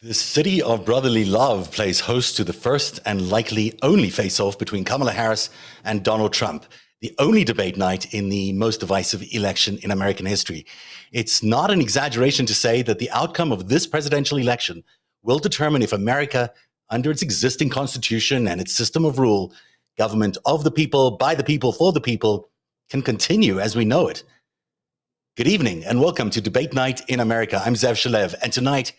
The city of brotherly love plays host to the first and likely only face-off between Kamala Harris and Donald Trump, the only debate night in the most divisive election in American history. It's not an exaggeration to say that the outcome of this presidential election will determine if America, under its existing constitution and its system of rule, government of the people, by the people, for the people, can continue as we know it. Good evening and welcome to Debate Night in America. I'm Zev Shalev, and tonight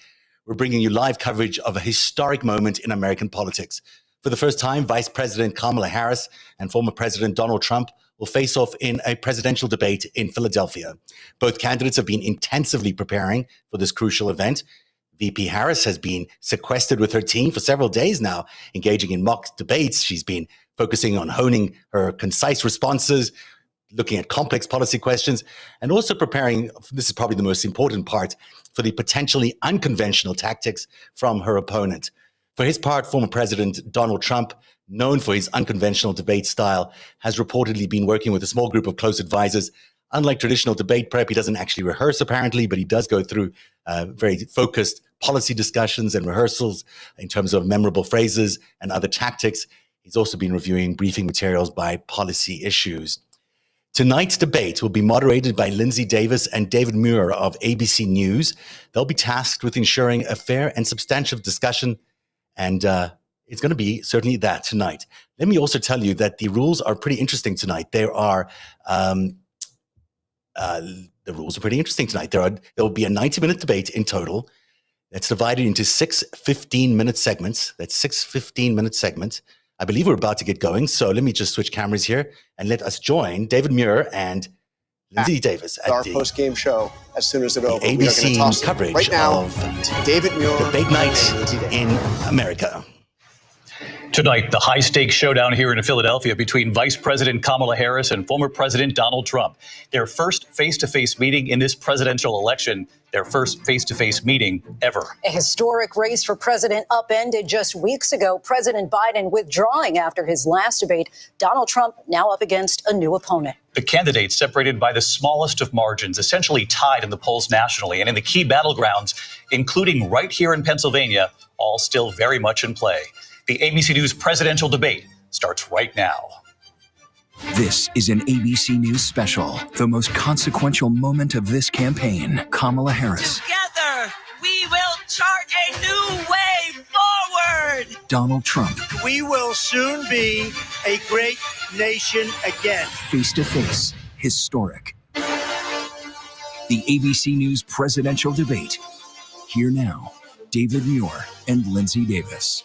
we're bringing you live coverage of a historic moment in American politics. For the first time, Vice President Kamala Harris and former President Donald Trump will face off in a presidential debate in Philadelphia. Both candidates have been intensively preparing for this crucial event. VP Harris has been sequestered with her team for several days now, engaging in mock debates. She's been focusing on honing her concise responses, looking at complex policy questions, and also preparing, this is probably the most important part, for the potentially unconventional tactics from her opponent. For his part, former President Donald Trump, known for his unconventional debate style, has reportedly been working with a small group of close advisors. Unlike traditional debate prep, he doesn't actually rehearse apparently, but he does go through very focused policy discussions and rehearsals in terms of memorable phrases and other tactics. He's also been reviewing briefing materials by policy issues. Tonight's debate will be moderated by Lindsay Davis and David Muir of ABC News. They'll be tasked with ensuring a fair and substantive discussion, and it's going to be certainly that tonight. Let me also tell you that the rules are pretty interesting tonight. The rules are pretty interesting tonight. There will be a 90-minute debate in total. That's divided into 6 15-minute segments. That's 6 15-minute segments. I believe we're about to get going, so let me just switch cameras here and let us join David Muir and Lindsay Davis at our post-game show as soon as it's over. ABC coverage right now of David Muir, Debate Night in America. Tonight, the high-stakes showdown here in Philadelphia between Vice President Kamala Harris and former President Donald Trump. Their first face-to-face meeting in this presidential election, their first face-to-face meeting ever. A historic race for president upended just weeks ago. President Biden withdrawing after his last debate. Donald Trump now up against a new opponent. The candidates separated by the smallest of margins, essentially tied in the polls nationally and in the key battlegrounds, including right here in Pennsylvania, all still very much in play. The ABC News presidential debate starts right now. This is an ABC News special, the most consequential moment of this campaign. Kamala Harris. Together, we will chart a new way forward. Donald Trump. We will soon be a great nation again. Face to face, historic. The ABC News presidential debate. Here now, David Muir and Lindsay Davis.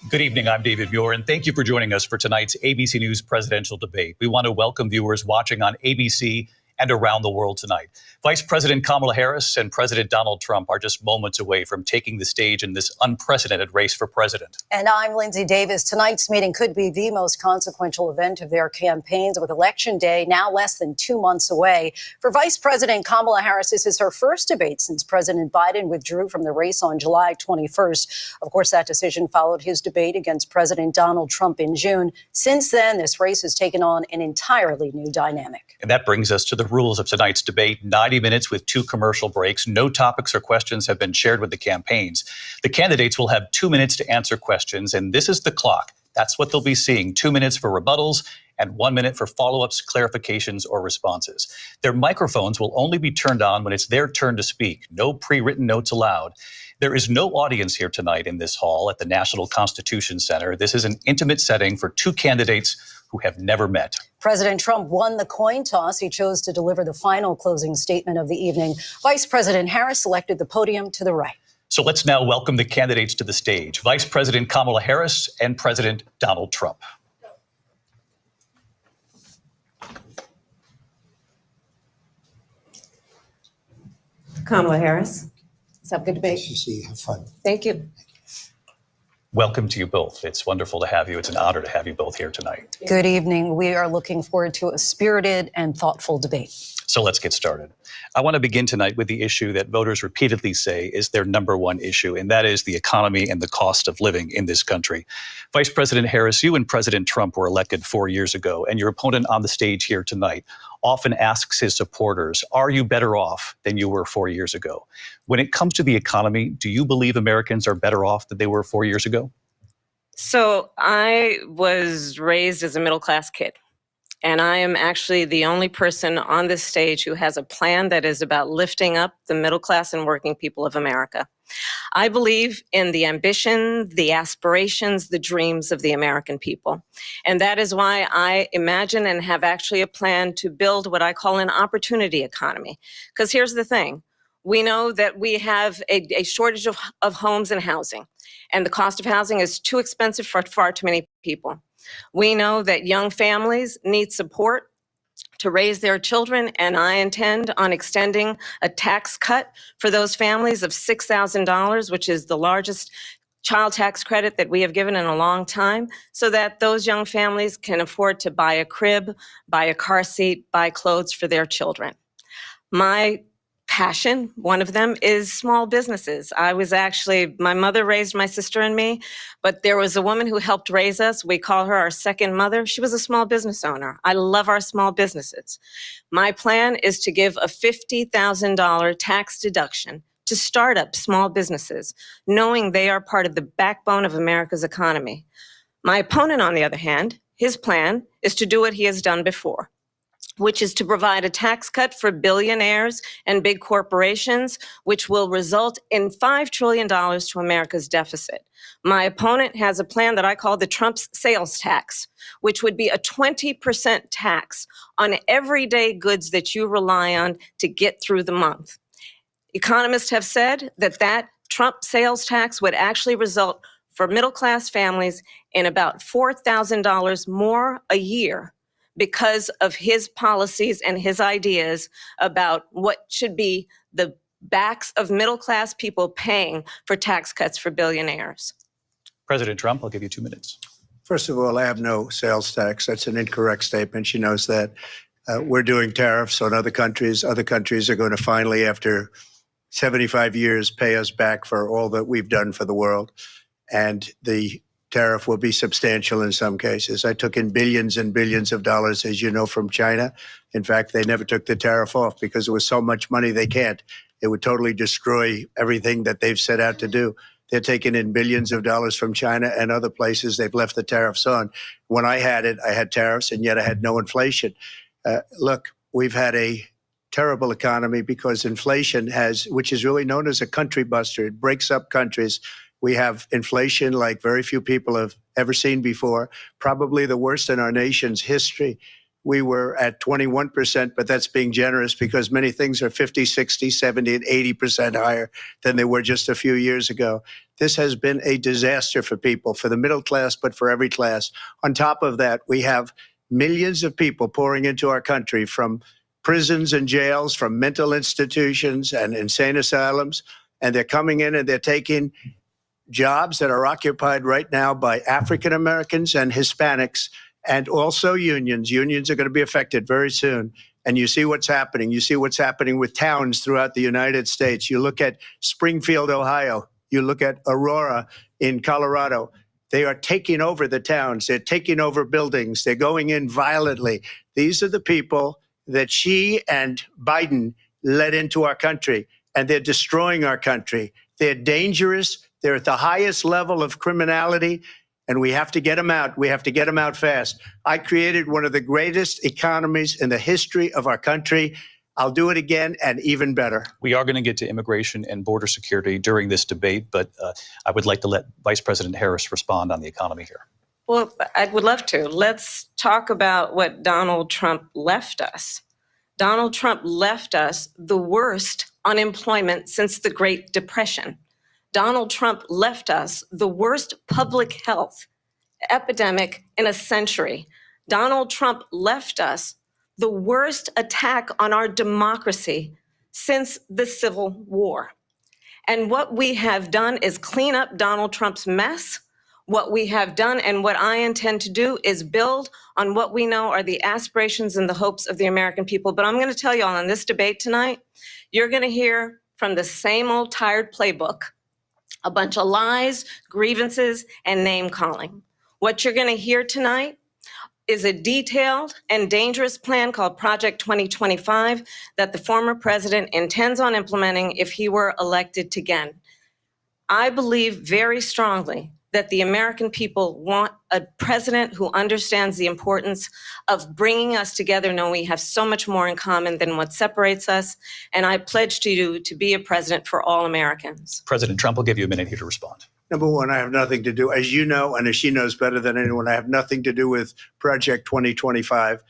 Good evening, I'm David Muir, and thank you for joining us for tonight's ABC News presidential debate. We want to welcome viewers watching on ABC and around the world tonight. Vice President Kamala Harris and President Donald Trump are just moments away from taking the stage in this unprecedented race for president. And I'm Lindsay Davis. Tonight's meeting could be the most consequential event of their campaigns, with Election Day now less than 2 months away. For Vice President Kamala Harris, this is her first debate since President Biden withdrew from the race on July 21st. Of course, that decision followed his debate against President Donald Trump in June. Since then, this race has taken on an entirely new dynamic. And that brings us to the rules of tonight's debate. 90 minutes with 2 commercial breaks. No topics or questions have been shared with the campaigns. The candidates will have 2 minutes to answer questions, and this is the clock. That's what they'll be seeing. 2 minutes for rebuttals and 1 minute for follow-ups, clarifications, or responses. Their microphones will only be turned on when it's their turn to speak. No pre-written notes allowed. There is no audience here tonight in this hall at the National Constitution Center. This is an intimate setting for 2 candidates who have never met. President Trump won the coin toss. He chose to deliver the final closing statement of the evening. Vice President Harris selected the podium to the right. So let's now welcome the candidates to the stage. Vice President Kamala Harris and President Donald Trump. Kamala Harris. Let's have a good debate. Nice to see you. Have fun. Thank you. Welcome to you both. It's wonderful to have you. It's an honor to have you both here tonight. Good evening. We are looking forward to a spirited and thoughtful debate. So let's get started. I want to begin tonight with the issue that voters repeatedly say is their number one issue, and that is the economy and the cost of living in this country. Vice President Harris, you and President Trump were elected 4 years ago, and your opponent on the stage here tonight often asks his supporters, are you better off than you were 4 years ago? When it comes to the economy, do you believe Americans are better off than they were 4 years ago? So I was raised as a middle-class kid, and I am actually the only person on this stage who has a plan that is about lifting up the middle class and working people of America. I believe in the ambition, the aspirations, the dreams of the American people. And that is why I imagine and have actually a plan to build what I call an opportunity economy. Because here's the thing. We know that we have a shortage of homes and housing, and the cost of housing is too expensive for far too many people. We know that young families need support to raise their children, and I intend on extending a tax cut for those families of $6,000, which is the largest child tax credit that we have given in a long time, so that those young families can afford to buy a crib, buy a car seat, buy clothes for their children. My passion, one of them, is small businesses. My mother raised my sister and me, but there was a woman who helped raise us. We call her our second mother. She was a small business owner. I love our small businesses. My plan is to give a $50,000 tax deduction to start up small businesses, knowing they are part of the backbone of America's economy. My opponent, on the other hand, his plan is to do what he has done before, which is to provide a tax cut for billionaires and big corporations, which will result in $5 trillion to America's deficit. My opponent has a plan that I call the Trump's sales tax, which would be a 20% tax on everyday goods that you rely on to get through the month. Economists have said that Trump sales tax would actually result for middle-class families in about $4,000 more a year, because of his policies and his ideas about what should be the backs of middle-class people paying for tax cuts for billionaires. President Trump, I'll give you 2 minutes. First of all, I have no sales tax. That's an incorrect statement. She knows that. We're doing tariffs on other countries. Other countries are going to finally, after 75 years, pay us back for all that we've done for the world. And the tariff will be substantial in some cases. I took in billions and billions of dollars, as you know, from China. In fact, they never took the tariff off because it was so much money they can't. It would totally destroy everything that they've set out to do. They're taking in billions of dollars from China and other places. They've left the tariffs on. When I had it, I had tariffs, and yet I had no inflation. Look, we've had a terrible economy because inflation which is really known as a country buster. It breaks up countries. We have inflation like very few people have ever seen before, probably the worst in our nation's history. We were at 21%, but that's being generous because many things are 50, 60, 70, and 80% higher than they were just a few years ago. This has been a disaster for people, for the middle class, but for every class. On top of that, we have millions of people pouring into our country from prisons and jails, from mental institutions and insane asylums, and they're coming in and they're taking jobs that are occupied right now by African Americans and Hispanics, and also unions. Unions are going to be affected very soon. And you see what's happening. You see what's happening with towns throughout the United States. You look at Springfield, Ohio. You look at Aurora in Colorado. They are taking over the towns. They're taking over buildings. They're going in violently. These are the people that she and Biden led into our country, and they're destroying our country. They're dangerous. They're at the highest level of criminality, and we have to get them out. We have to get them out fast. I created one of the greatest economies in the history of our country. I'll do it again and even better. We are going to get to immigration and border security during this debate, but I would like to let Vice President Harris respond on the economy here. Well, I would love to. Let's talk about what Donald Trump left us. Donald Trump left us the worst unemployment since the Great Depression. Donald Trump left us the worst public health epidemic in a century. Donald Trump left us the worst attack on our democracy since the Civil War. And what we have done is clean up Donald Trump's mess. What we have done and what I intend to do is build on what we know are the aspirations and the hopes of the American people. But I'm going to tell you all in this debate tonight, you're going to hear from the same old tired playbook, a bunch of lies, grievances, and name calling. What you're going to hear tonight is a detailed and dangerous plan called Project 2025 that the former president intends on implementing if he were elected again. I believe very strongly that the American people want a president who understands the importance of bringing us together, knowing we have so much more in common than what separates us. And I pledge to you to be a president for all Americans. President Trump will give you a minute here to respond. Number one, I have nothing to do, as you know, and as she knows better than anyone, I have nothing to do with Project 2025.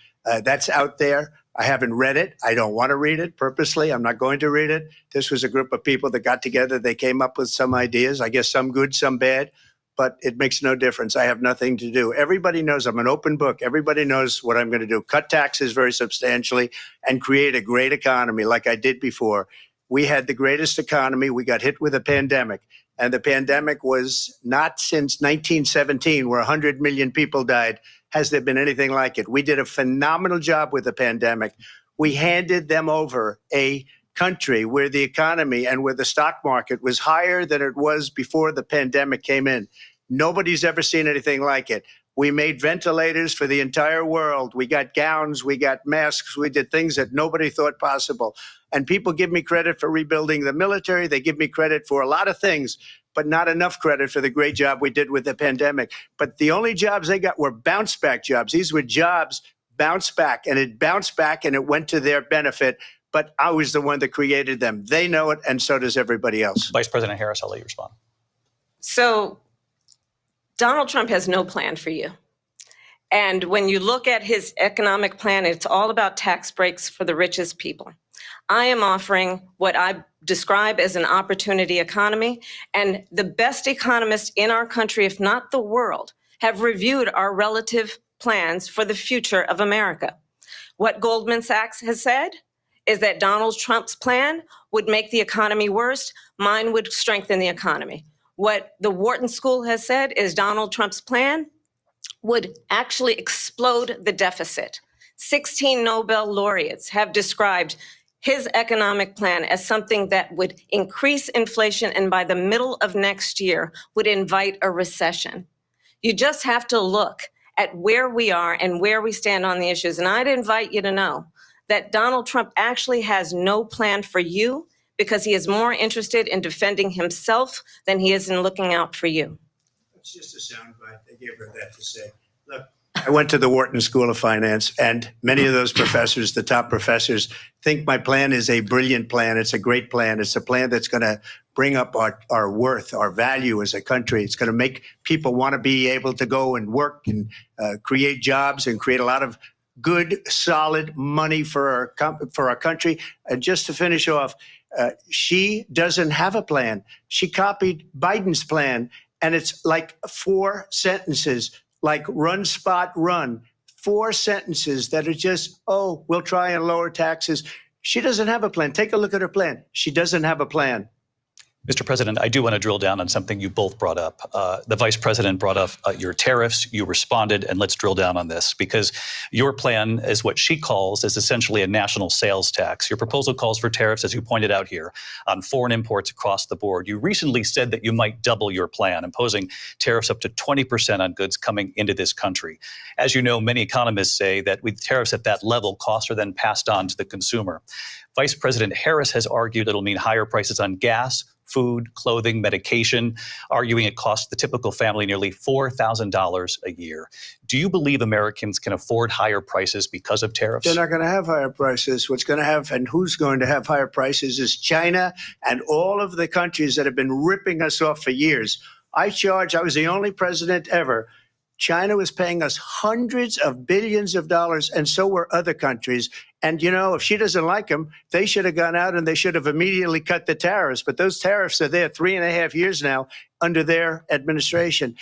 That's out there. I haven't read it. I don't want to read it purposely. I'm not going to read it. This was a group of people that got together. They came up with some ideas, I guess some good, some bad, but it makes no difference. I have nothing to do. Everybody knows I'm an open book. Everybody knows what I'm going to do. Cut taxes very substantially and create a great economy like I did before. We had the greatest economy. We got hit with a pandemic. And the pandemic was not since 1917, where 100 million people died, has there been anything like it. We did a phenomenal job with the pandemic. We handed them over a country where the economy and where the stock market was higher than it was before the pandemic came in. Nobody's ever seen anything like it. We made ventilators for the entire world. We got gowns, we got masks, we did things that nobody thought possible. And people give me credit for rebuilding the military. They give me credit for a lot of things, but not enough credit for the great job we did with the pandemic. But the only jobs they got were bounce back jobs. These were jobs bounced back, and it bounced back and it went to their benefit. But I was the one that created them. They know it, and so does everybody else. Vice President Harris, I'll let you respond. So Donald Trump has no plan for you. And when you look at his economic plan, it's all about tax breaks for the richest people. I am offering what I describe as an opportunity economy, and the best economists in our country, if not the world, have reviewed our relative plans for the future of America. What Goldman Sachs has said is that Donald Trump's plan would make the economy worse. Mine would strengthen the economy. What the Wharton School has said is Donald Trump's plan would actually explode the deficit. 16 Nobel laureates have described his economic plan as something that would increase inflation and by the middle of next year would invite a recession. You just have to look at where we are and where we stand on the issues. And I'd invite you to know that Donald Trump actually has no plan for you because he is more interested in defending himself than he is in looking out for you. It's just a soundbite. They gave her that to say. Look, I went to the Wharton School of Finance, and many of those professors, the top professors, think my plan is a brilliant plan. It's a great plan. It's a plan that's going to bring up our worth, our value as a country. It's going to make people want to be able to go and work and create jobs and create a lot of good, solid money for our country. And just to finish off, she doesn't have a plan. She copied Biden's plan, and it's like 4 sentences, like run, spot, run. 4 sentences that are just, oh, we'll try and lower taxes. She doesn't have a plan. Take a look at her plan. She doesn't have a plan. Mr. President, I do want to drill down on something you both brought up. The Vice President brought up your tariffs. You responded, and let's drill down on this because your plan is what she calls is essentially a national sales tax. Your proposal calls for tariffs, as you pointed out here, on foreign imports across the board. You recently said that you might double your plan, imposing tariffs up to 20% on goods coming into this country. As you know, many economists say that with tariffs at that level, costs are then passed on to the consumer. Vice President Harris has argued it'll mean higher prices on gas, food, clothing, medication, arguing it costs the typical family nearly $4,000 a year. Do you believe Americans can afford higher prices because of tariffs? They're not going to have higher prices. What's going to have and who's going to have higher prices is China and all of the countries that have been ripping us off for years. I was the only president ever. China was paying us hundreds of billions of dollars, and so were other countries. And, you know, if she doesn't like them, they should have gone out and they should have immediately cut the tariffs. But those tariffs are there 3.5 years now under their administration.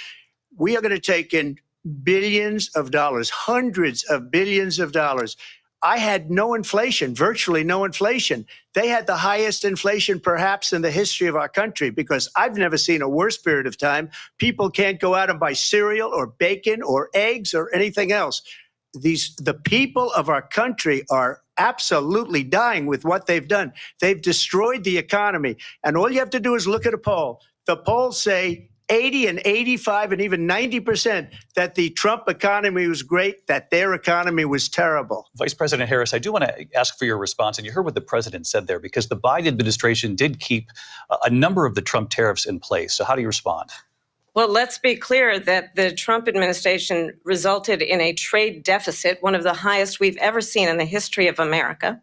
We are going to take in billions of dollars, hundreds of billions of dollars. I had no inflation, virtually no inflation. They had the highest inflation perhaps in the history of our country because I've never seen a worse period of time. People can't go out and buy cereal or bacon or eggs or anything else. The people of our country are absolutely dying with what they've done. They've destroyed the economy. And all you have to do is look at a poll. The polls say 80 and 85 and even 90% that the Trump economy was great, that their economy was terrible. Vice President Harris, I do want to ask for your response. And you heard what the president said there, because the Biden administration did keep a number of the Trump tariffs in place. So how do you respond? Well, let's be clear that the Trump administration resulted in a trade deficit, one of the highest we've ever seen in the history of America.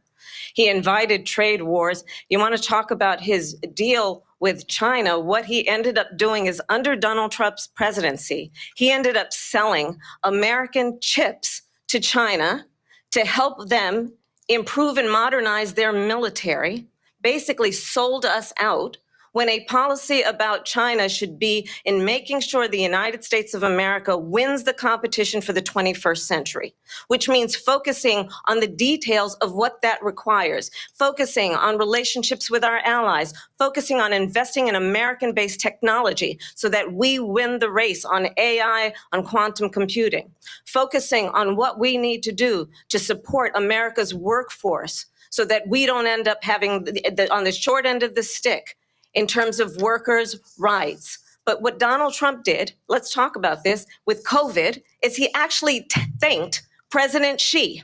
He invited trade wars. You want to talk about his deal with China? What he ended up doing is, under Donald Trump's presidency, he ended up selling American chips to China to help them improve and modernize their military, basically sold us out, when a policy about China should be in making sure the United States of America wins the competition for the 21st century, which means focusing on the details of what that requires, focusing on relationships with our allies, focusing on investing in American-based technology so that we win the race on AI, on quantum computing, focusing on what we need to do to support America's workforce so that we don't end up having on the short end of the stick in terms of workers' rights. But what Donald Trump did, let's talk about this, with COVID, is he actually thanked President Xi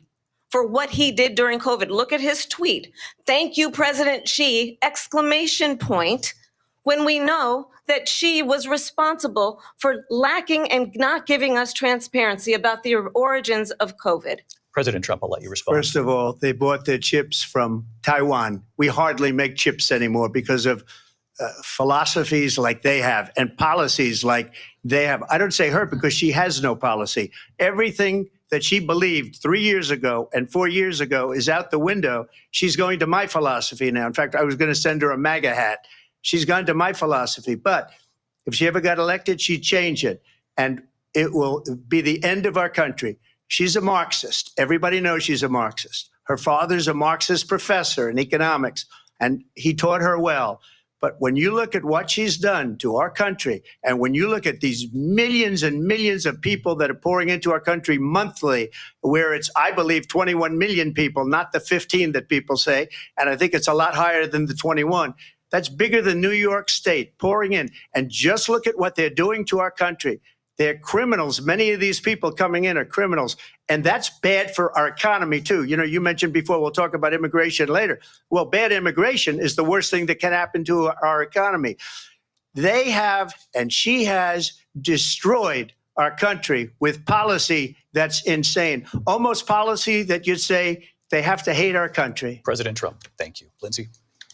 for what he did during COVID. Look at his tweet. Thank you, President Xi, exclamation point, when we know that Xi was responsible for lacking and not giving us transparency about the origins of COVID. President Trump, I'll let you respond. First of all, they bought their chips from Taiwan. We hardly make chips anymore because of philosophies like they have and policies like they have. I don't say her because she has no policy. Everything that she believed 3 years ago and 4 years ago is out the window. She's going to my philosophy now. In fact, I was going to send her a MAGA hat. She's gone to my philosophy. But if she ever got elected, she'd change it. And it will be the end of our country. She's a Marxist. Everybody knows she's a Marxist. Her father's a Marxist professor in economics, and he taught her well. But when you look at what she's done to our country, and when you look at these millions and millions of people that are pouring into our country monthly, where it's, I believe, 21 million people, not the 15 that people say, and I think it's a lot higher than the 21. That's bigger than New York State pouring in. And just look at what they're doing to our country. They're criminals. Many of these people coming in are criminals. And that's bad for our economy, too. You know, you mentioned before, we'll talk about immigration later. Well, bad immigration is the worst thing that can happen to our economy. They have, and she has, destroyed our country with policy that's insane. Almost policy that you'd say they have to hate our country. President Trump, thank you. Lindsay?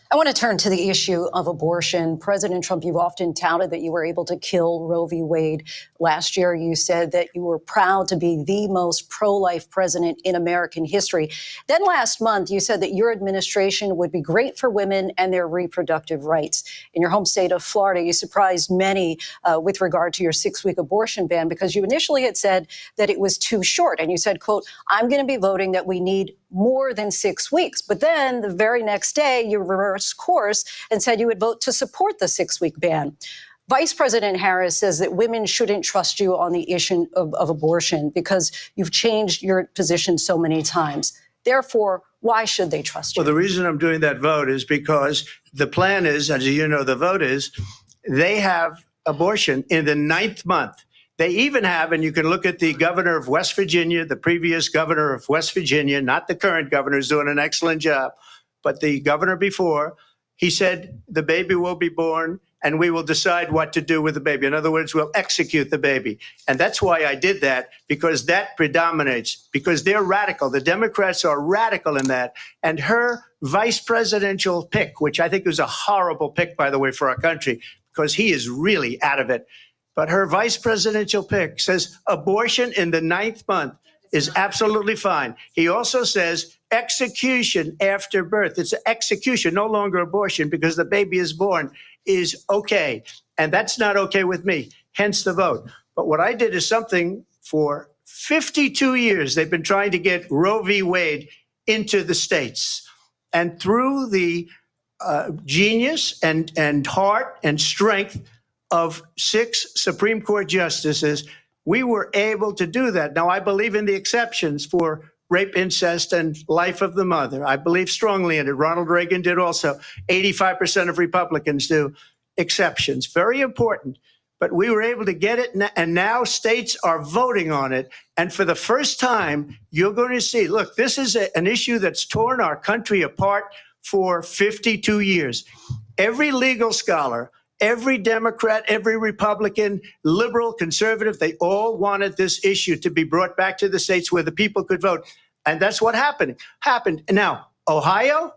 I want to turn to the issue of abortion. President Trump, you've often touted that you were able to kill Roe v. Wade. Last year, you said that you were proud to be the most pro-life president in American history. Then last month, you said that your administration would be great for women and their reproductive rights. In your home state of Florida, you surprised many with regard to your 6-week abortion ban, because you initially had said that it was too short. And you said, quote, I'm going to be voting that we need more than 6 weeks. But then the very next day, you reversed course and said you would vote to support the 6-week ban. Vice President Harris says that women shouldn't trust you on the issue of abortion because you've changed your position so many times. Therefore, why should they trust you? Well, the reason I'm doing that vote is because the plan is, as you know, the vote is, they have abortion in the 9th month. They even have, and you can look at the governor of West Virginia, the previous governor of West Virginia, not the current governor, who's doing an excellent job, but the governor before, he said the baby will be born and we will decide what to do with the baby. In other words, we'll execute the baby. And that's why I did that, because that predominates, because they're radical. The Democrats are radical in that. And her vice presidential pick, which I think was a horrible pick, by the way, for our country, because he is really out of it. But her vice presidential pick says abortion in the 9th month is absolutely fine. He also says execution after birth. It's execution, no longer abortion, because the baby is born, is okay. And that's not okay with me, hence the vote. But what I did is something for 52 years. They've been trying to get Roe v. Wade into the states. And through the genius and heart and strength of 6 Supreme Court justices, we were able to do that. Now, I believe in the exceptions for rape, incest, and life of the mother. I believe strongly in it. Ronald Reagan did also. 85% of Republicans do. Exceptions, very important. but we were able to get it, and now states are voting on it. And for the first time, you're going to see, look, this is an issue that's torn our country apart for 52 years. Every legal scholar, every Democrat, every Republican, liberal, conservative, they all wanted this issue to be brought back to the states where the people could vote. And that's what happened. Now, Ohio,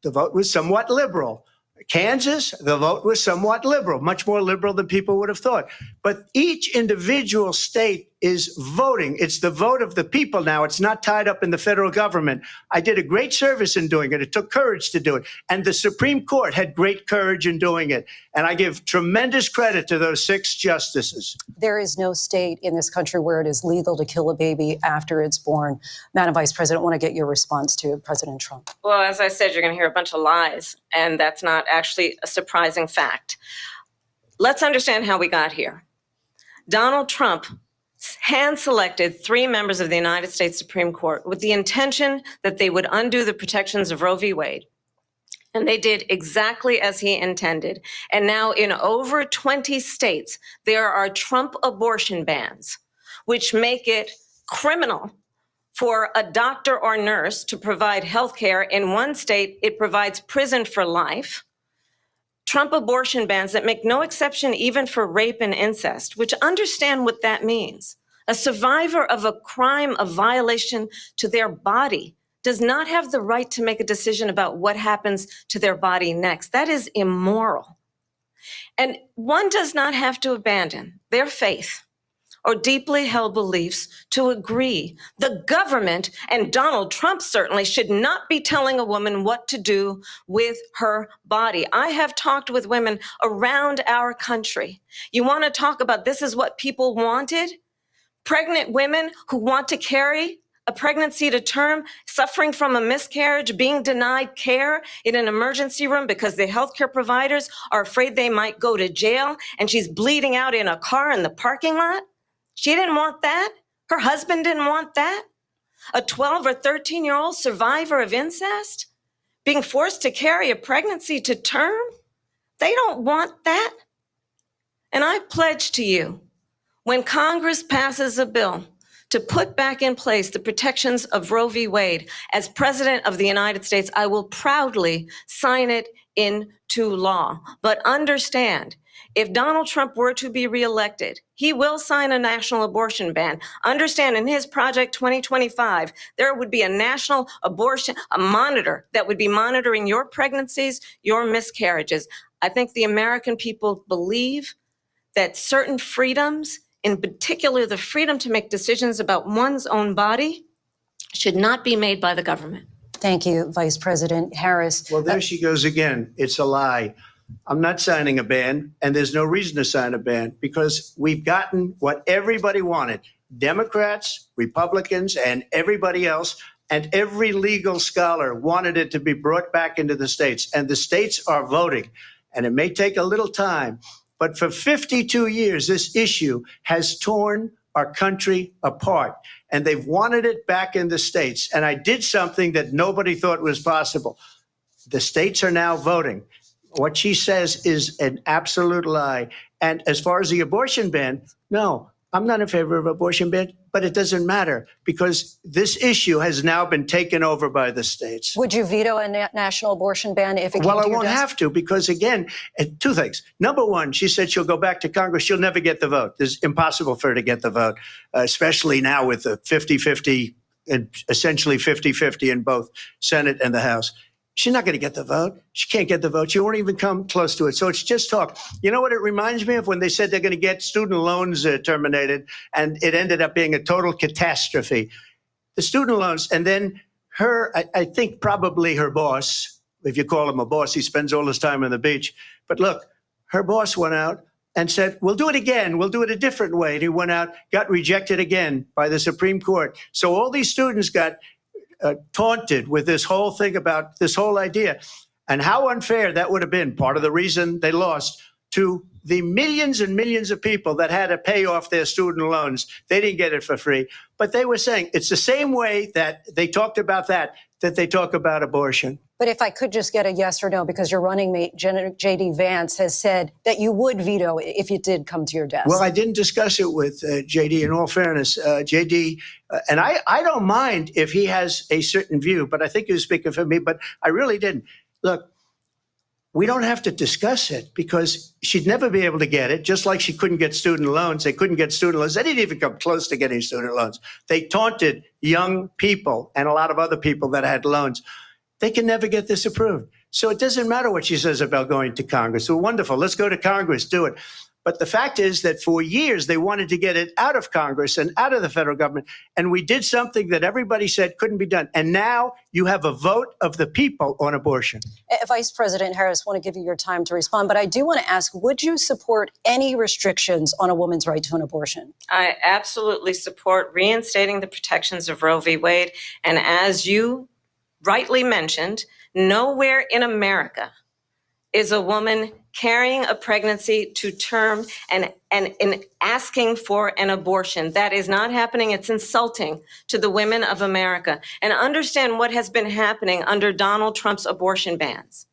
the vote was somewhat liberal. Kansas, the vote was somewhat liberal, much more liberal than people would have thought. But each individual state is voting. It's the vote of the people now. It's not tied up in the federal government. I did a great service in doing it. It took courage to do it. And the Supreme Court had great courage in doing it. And I give tremendous credit to those 6 justices. There is no state in this country where it is legal to kill a baby after it's born. Madam Vice President, I want to get your response to President Trump. Well, as I said, you're going to hear a bunch of lies, and that's not actually a surprising fact. Let's understand how we got here. Donald Trump hand-selected 3 members of the United States Supreme Court with the intention that they would undo the protections of Roe v. Wade. And they did exactly as he intended. And now in over 20 states, there are Trump abortion bans, which make it criminal for a doctor or nurse to provide health care. In one state, it provides prison for life. Trump abortion bans that make no exception even for rape and incest, which understand what that means. A survivor of a crime of violation to their body does not have the right to make a decision about what happens to their body next. That is immoral. And one does not have to abandon their faith or deeply held beliefs to agree. The government, and Donald Trump certainly, should not be telling a woman what to do with her body. I have talked with women around our country. You want to talk about this is what people wanted? Pregnant women who want to carry a pregnancy to term, suffering from a miscarriage, being denied care in an emergency room because the healthcare providers are afraid they might go to jail, and she's bleeding out in a car in the parking lot. She didn't want that. Her husband didn't want that. A 12 or 13-year-old survivor of incest being forced to carry a pregnancy to term. They don't want that. And I pledge to you, when Congress passes a bill to put back in place the protections of Roe v. Wade, as President of the United States, I will proudly sign it into law. But understand, if Donald Trump were to be reelected, he will sign a national abortion ban. Understand, in his Project 2025, there would be a national abortion, a monitor that would be monitoring your pregnancies, your miscarriages. I think the American people believe that certain freedoms, in particular the freedom to make decisions about one's own body, should not be made by the government. Thank you, Vice President Harris. Well, there she goes again. It's a lie. I'm not signing a ban, and there's no reason to sign a ban because we've gotten what everybody wanted. Democrats, Republicans, and everybody else, and every legal scholar wanted it to be brought back into the states, and the states are voting. And it may take a little time, but for 52 years, this issue has torn our country apart, and they've wanted it back in the states. And I did something that nobody thought was possible. The states are now voting. What she says is an absolute lie. And as far as the abortion ban, no, I'm not in favor of abortion ban, but it doesn't matter because this issue has now been taken over by the states. Would you veto a national abortion ban if it came Well, to I your won't desk? have to because, again, 2 things. Number one, she said she'll go back to Congress. She'll never get the vote. It's impossible for her to get the vote, especially now with the 50-50, and essentially 50-50 in both Senate and the House. She's not going to get the vote. She can't get the vote. She won't even come close to it. So it's just talk. You know what it reminds me of? When they said they're going to get student loans terminated, and it ended up being a total catastrophe. The student loans, and then I think probably her boss, if you call him a boss, he spends all his time on the beach. But look, her boss went out and said, we'll do it again. We'll do it a different way. And he went out, got rejected again by the Supreme Court. So all these students got taunted with this whole thing about this whole idea, and how unfair that would have been. Part of the reason they lost to the millions and millions of people that had to pay off their student loans. They didn't get it for free, but they were saying it's the same way that they talked about that. that they talk about abortion. But if I could just get a yes or no, because your running mate, J.D. Vance, has said that you would veto it if it did come to your desk. Well, I didn't discuss it with J.D. In all fairness, J.D. And I don't mind if he has a certain view, but I think he was speaking for me, but I really didn't. Look, we don't have to discuss it because she'd never be able to get it, just like she couldn't get student loans. They couldn't get student loans. They didn't even come close to getting student loans. They taunted young people and a lot of other people that had loans. They can never get this approved. So it doesn't matter what she says about going to Congress. Well, wonderful. Let's go to Congress, do it. But the fact is that for years, they wanted to get it out of Congress and out of the federal government. And we did something that everybody said couldn't be done. And now you have a vote of the people on abortion. Vice President Harris, I want to give you your time to respond. But I do want to ask, would you support any restrictions on a woman's right to an abortion? I absolutely support reinstating the protections of Roe v. Wade. And as you rightly mentioned, nowhere in America is a woman carrying a pregnancy to term and asking for an abortion. That is not happening. It's insulting to the women of America. And understand what has been happening under Donald Trump's abortion bans.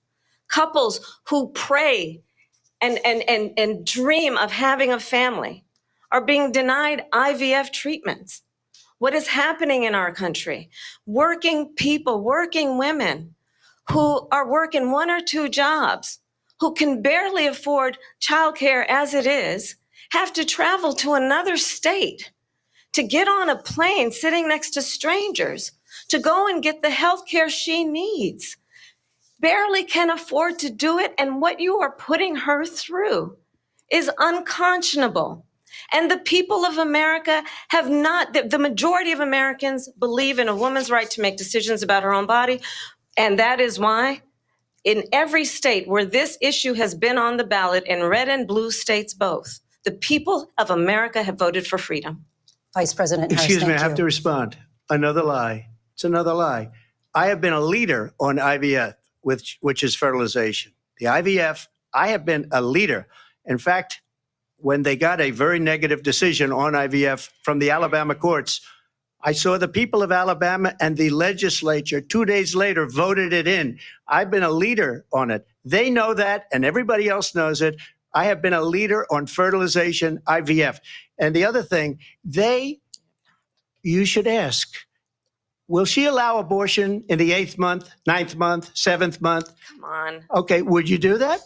Couples who pray and dream of having a family are being denied IVF treatments. What is happening in our country? Working people, working women who are working 1 or 2 jobs, who can barely afford childcare as it is, have to travel to another state to get on a plane sitting next to strangers to go and get the health care she needs. Barely can afford to do it, and what you are putting her through is unconscionable. And the people of America have not, the majority of Americans believe in a woman's right to make decisions about her own body. And that is why in every state where this issue has been on the ballot, in red and blue states both, the people of America have voted for freedom. Vice President Harris, excuse me, I have to respond. Another lie. It's another lie. I have been a leader on IVF, which is fertilization. The IVF, I have been a leader. In fact, when they got a very negative decision on IVF from the Alabama courts, I saw the people of Alabama and the legislature 2 days later voted it in. I've been a leader on it. They know that, and everybody else knows it. I have been a leader on fertilization, IVF. And the other thing, you should ask, will she allow abortion in the 8th month, 9th month, 7th month? Come on. Okay, would you do that?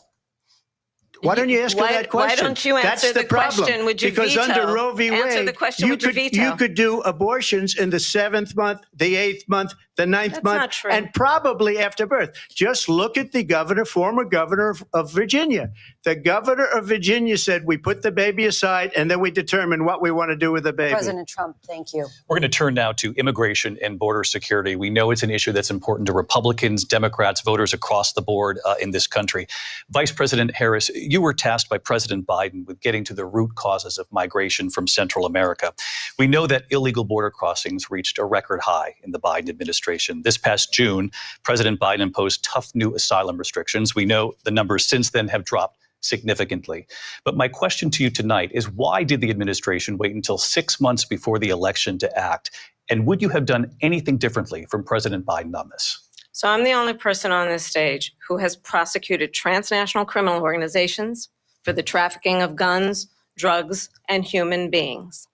Why don't you ask her that question? Why don't you answer the question? Would you because veto? Under Roe v. Wade, answer the question, would you veto? You could do abortions in the 7th month, the 8th month, the 9th That's month, not true. and probably after birth. Just look at the former governor of Virginia. The governor of Virginia said, we put the baby aside and then we determine what we want to do with the baby. President Trump, thank you. We're going to turn now to immigration and border security. We know it's an issue that's important to Republicans, Democrats, voters across the board in this country. Vice President Harris, you were tasked by President Biden with getting to the root causes of migration from Central America. We know that illegal border crossings reached a record high in the Biden administration. This past June, President Biden imposed tough new asylum restrictions. We know the numbers since then have dropped significantly. But my question to you tonight is, why did the administration wait until 6 months before the election to act? And would you have done anything differently from President Biden on this? So I'm the only person on this stage who has prosecuted transnational criminal organizations for the trafficking of guns, drugs, and human beings.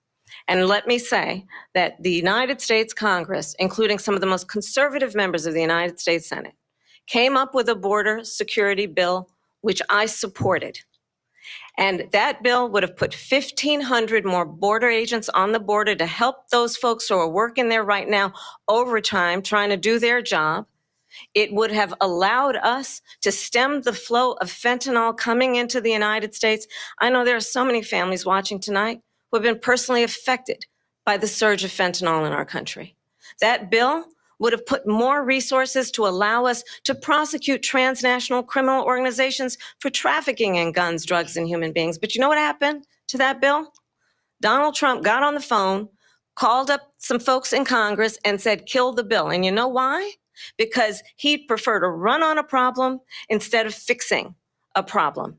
And let me say that the United States Congress, including some of the most conservative members of the United States Senate, came up with a border security bill, which I supported. And that bill would have put 1,500 more border agents on the border to help those folks who are working there right now overtime, trying to do their job. It would have allowed us to stem the flow of fentanyl coming into the United States. I know there are so many families watching tonight who have been personally affected by the surge of fentanyl in our country. That bill would have put more resources to allow us to prosecute transnational criminal organizations for trafficking in guns, drugs, and human beings. But you know what happened to that bill? Donald Trump got on the phone, called up some folks in Congress, and said, kill the bill. And you know why? Because he'd prefer to run on a problem instead of fixing a problem.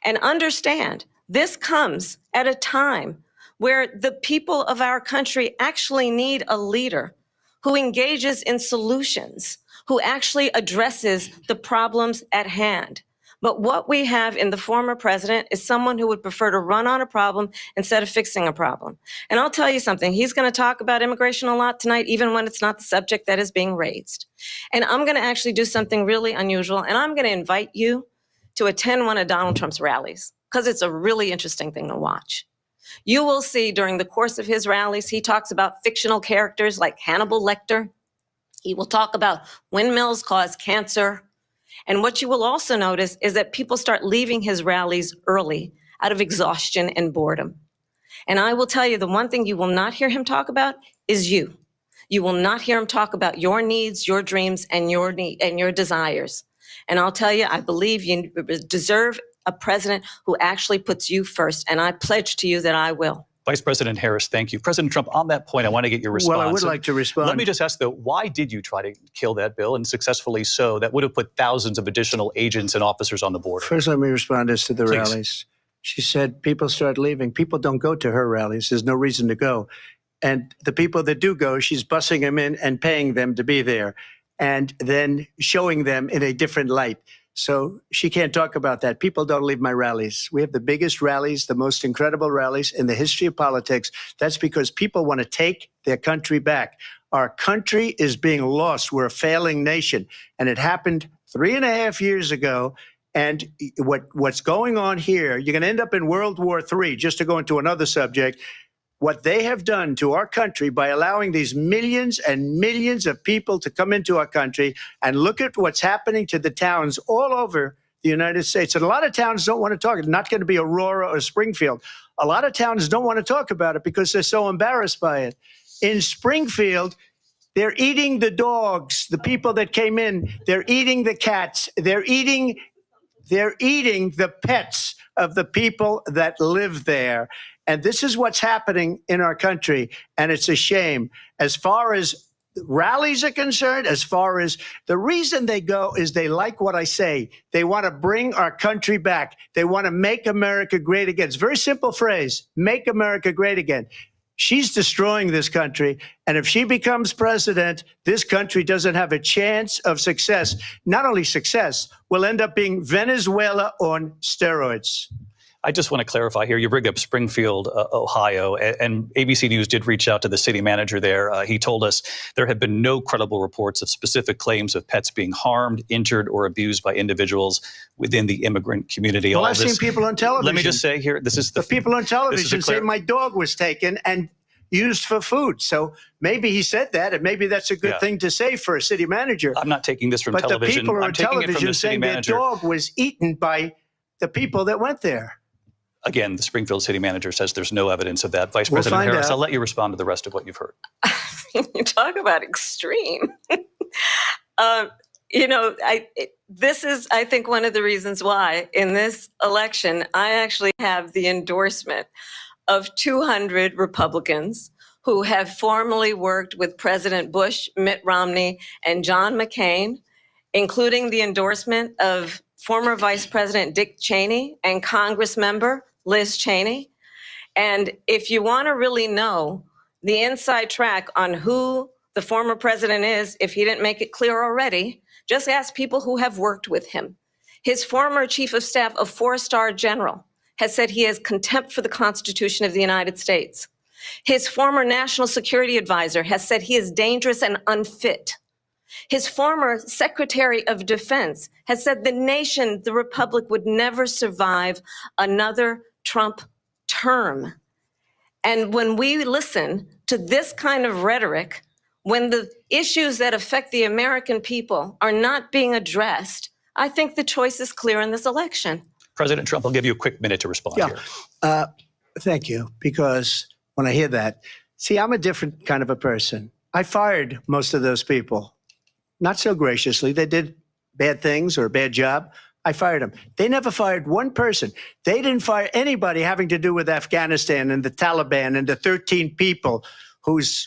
And understand, this comes at a time where the people of our country actually need a leader who engages in solutions, who actually addresses the problems at hand. But what we have in the former president is someone who would prefer to run on a problem instead of fixing a problem. And I'll tell you something, he's going to talk about immigration a lot tonight, even when it's not the subject that is being raised. And I'm going to actually do something really unusual, and I'm going to invite you to attend one of Donald Trump's rallies, because it's a really interesting thing to watch. You will see during the course of his rallies, he talks about fictional characters like Hannibal Lecter. He will talk about windmills cause cancer. And what you will also notice is that people start leaving his rallies early out of exhaustion and boredom. And I will tell you, the one thing you will not hear him talk about is you. You will not hear him talk about your needs, your dreams, and your desires. And I'll tell you, I believe you deserve a president who actually puts you first. And I pledge to you that I will. Vice President Harris, thank you. President Trump, on that point, I want to get your response. Well, I would like to respond. Let me just ask, though, why did you try to kill that bill, and successfully so? That would have put thousands of additional agents and officers on the border. First, let me respond as to the Please. rallies. She said people start leaving. People don't go to her rallies. There's no reason to go. And the people that do go, she's bussing them in and paying them to be there, and then showing them in a different light. So she can't talk about that. People don't leave my rallies. We have the biggest rallies, the most incredible rallies in the history of politics. That's because people want to take their country back. Our country is being lost. We're a failing nation. And it happened 3.5 years ago. And what's going on here, you're going to end up in World War III, just to go into another subject. What they have done to our country by allowing these millions and millions of people to come into our country, and look at what's happening to the towns all over the United States. And a lot of towns don't want to talk. It's not going to be Aurora or Springfield. A lot of towns don't want to talk about it because they're so embarrassed by it. In Springfield, they're eating the dogs, the people that came in. They're eating the cats. They're eating the pets of the people that live there. And this is what's happening in our country, and it's a shame. As far as rallies are concerned, as far as the reason they go is they like what I say. They want to bring our country back. They want to make America great again. It's a very simple phrase, make America great again. She's destroying this country, and if she becomes president, this country doesn't have a chance of success. Not only success, we'll end up being Venezuela on steroids. I just want to clarify here. You bring up Springfield, Ohio, and ABC News did reach out to the city manager there. He told us there have been no credible reports of specific claims of pets being harmed, injured, or abused by individuals within the immigrant community. Well, I've seen people on television. Let me just say here, this is the people on television say my dog was taken and used for food. So maybe he said that, and maybe that's a good thing to say for a city manager. I'm not taking this from but television. The people I'm on taking it from television the city saying manager. their dog was eaten by the people that went there. Again, the Springfield city manager says there's no evidence of that. Vice President Harris, I'll let you respond to the rest of what you've heard. You talk about extreme. This is, I think, one of the reasons why in this election, I actually have the endorsement of 200 Republicans who have formerly worked with President Bush, Mitt Romney, and John McCain, including the endorsement of former Vice President Dick Cheney and Congress member Liz Cheney. And if you want to really know the inside track on who the former president is, if he didn't make it clear already, just ask people who have worked with him. His former chief of staff, a 4-star general, has said he has contempt for the Constitution of the United States. His former national security advisor has said he is dangerous and unfit. His former Secretary of Defense has said the nation, the Republic, would never survive another Trump term. And when we listen to this kind of rhetoric, when the issues that affect the American people are not being addressed, I think the choice is clear in this election. President Trump, I'll give you a quick minute to respond here. Thank you, because when I hear that, see, I'm a different kind of a person. I fired most of those people. Not so graciously. They did bad things or a bad job. I fired them. They never fired one person. They didn't fire anybody having to do with Afghanistan and the Taliban and the 13 people whose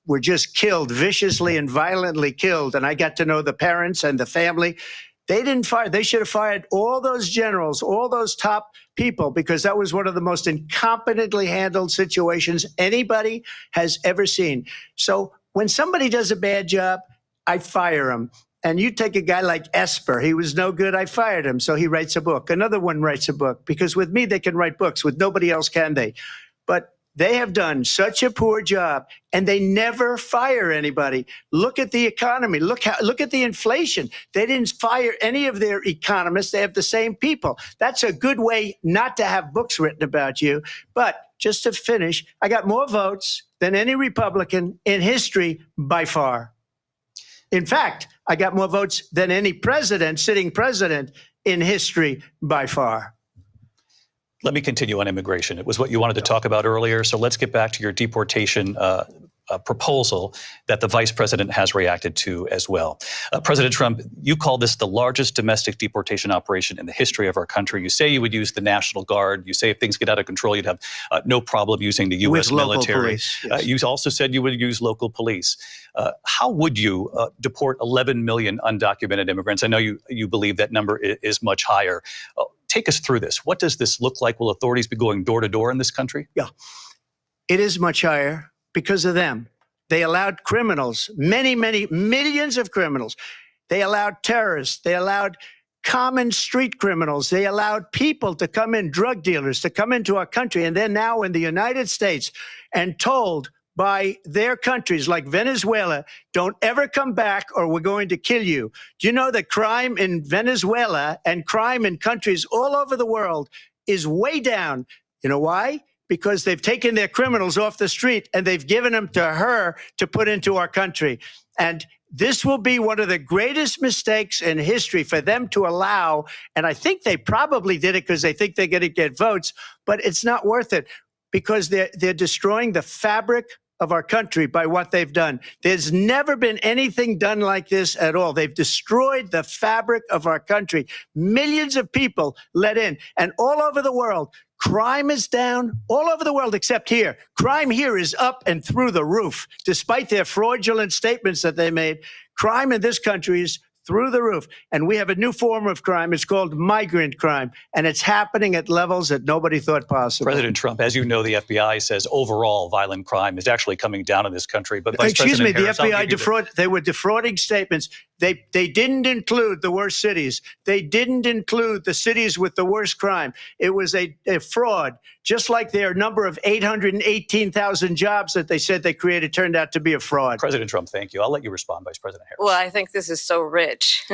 were just killed, viciously and violently killed. And I got to know the parents and the family. They didn't fire. They should have fired all those generals, all those top people, because that was one of the most incompetently handled situations anybody has ever seen. So when somebody does a bad job, I fire him. And you take a guy like Esper, he was no good, I fired him. So he writes a book. Another one writes a book, because with me, they can write books. With nobody else can they? But they have done such a poor job, and they never fire anybody. Look at the economy. Look at the inflation. They didn't fire any of their economists. They have the same people. That's a good way not to have books written about you. But just to finish, I got more votes than any Republican in history by far. In fact, I got more votes than any president, sitting president in history by far. Let me continue on immigration. It was what you wanted to talk about earlier. So let's get back to your deportation proposal that the vice president has reacted to as well. President Trump, you call this the largest domestic deportation operation in the history of our country. You say you would use the National Guard. You say if things get out of control, you'd have no problem using the U.S. military. Police, yes. You also said you would use local police. How would you deport 11 million undocumented immigrants? I know you believe that number is much higher. Take us through this. What does this look like? Will authorities be going door to door in this country? Yeah, it is much higher because of them. They allowed criminals, many, many millions of criminals. They allowed terrorists. They allowed common street criminals. They allowed people to come in, drug dealers, to come into our country. And they're now in the United States and told by their countries like Venezuela, don't ever come back or we're going to kill you. Do you know that crime in Venezuela and crime in countries all over the world is way down? You know why? Because they've taken their criminals off the street and they've given them to her to put into our country. And this will be one of the greatest mistakes in history for them to allow. And I think they probably did it because they think they're going to get votes, but it's not worth it because they're destroying the fabric of our country by what they've done. There's never been anything done like this at all. They've destroyed the fabric of our country. Millions of people let in, and all over the world, crime is down all over the world except here. Crime here is up and through the roof. Despite their fraudulent statements that they made, crime in this country is through the roof. And we have a new form of crime. It's called migrant crime. And it's happening at levels that nobody thought possible. President Trump, as you know, the FBI says overall violent crime is actually coming down in this country. But Vice Excuse me, President the Harris, FBI they were defrauding statements. They didn't include the worst cities. They didn't include the cities with the worst crime. It was a fraud, just like their number of 818,000 jobs that they said they created turned out to be a fraud. President Trump, thank you. I'll let you respond, Vice President Harris. Well, I think this is so rich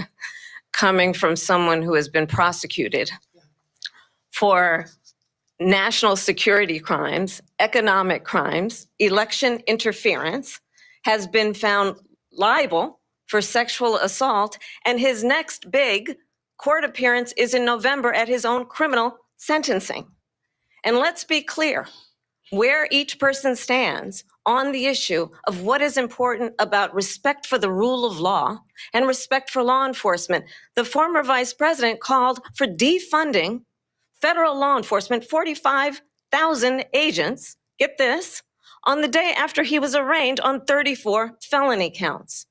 coming from someone who has been prosecuted for national security crimes, economic crimes, election interference, has been found liable for sexual assault, and his next big court appearance is in November at his own criminal sentencing. And let's be clear, where each person stands on the issue of what is important about respect for the rule of law and respect for law enforcement. The former vice president called for defunding federal law enforcement, 45,000 agents, get this, on the day after he was arraigned on 34 felony counts.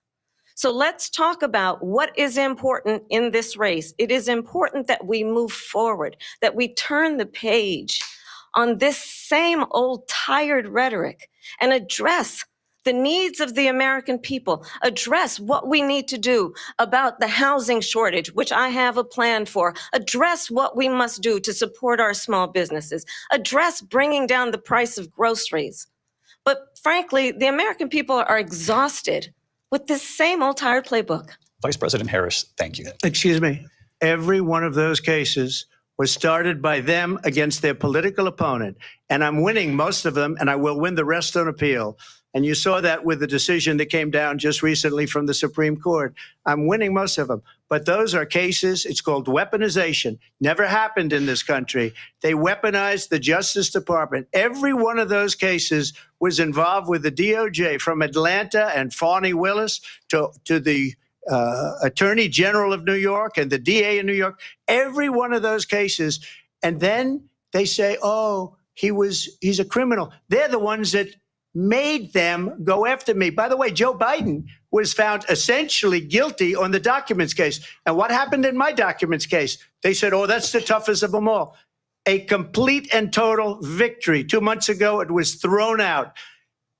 So let's talk about what is important in this race. It is important that we move forward, that we turn the page on this same old tired rhetoric and address the needs of the American people, address what we need to do about the housing shortage, which I have a plan for, address what we must do to support our small businesses, address bringing down the price of groceries. But frankly, the American people are exhausted with this same old tired playbook. Vice President Harris, thank you. Excuse me. Every one of those cases was started by them against their political opponent. And I'm winning most of them, and I will win the rest on appeal. And you saw that with the decision that came down just recently from the Supreme Court. I'm winning most of them. But those are cases, it's called weaponization. Never happened in this country. They weaponized the Justice Department. Every one of those cases was involved with the DOJ, from Atlanta and Fani Willis to the Attorney General of New York and the DA in New York. Every one of those cases. And then they say, oh, he's a criminal. They're the ones that made them go after me. By the way, Joe Biden was found essentially guilty on the documents case. And what happened in my documents case? They said, oh, that's the toughest of them all. A complete and total victory. 2 months ago, it was thrown out.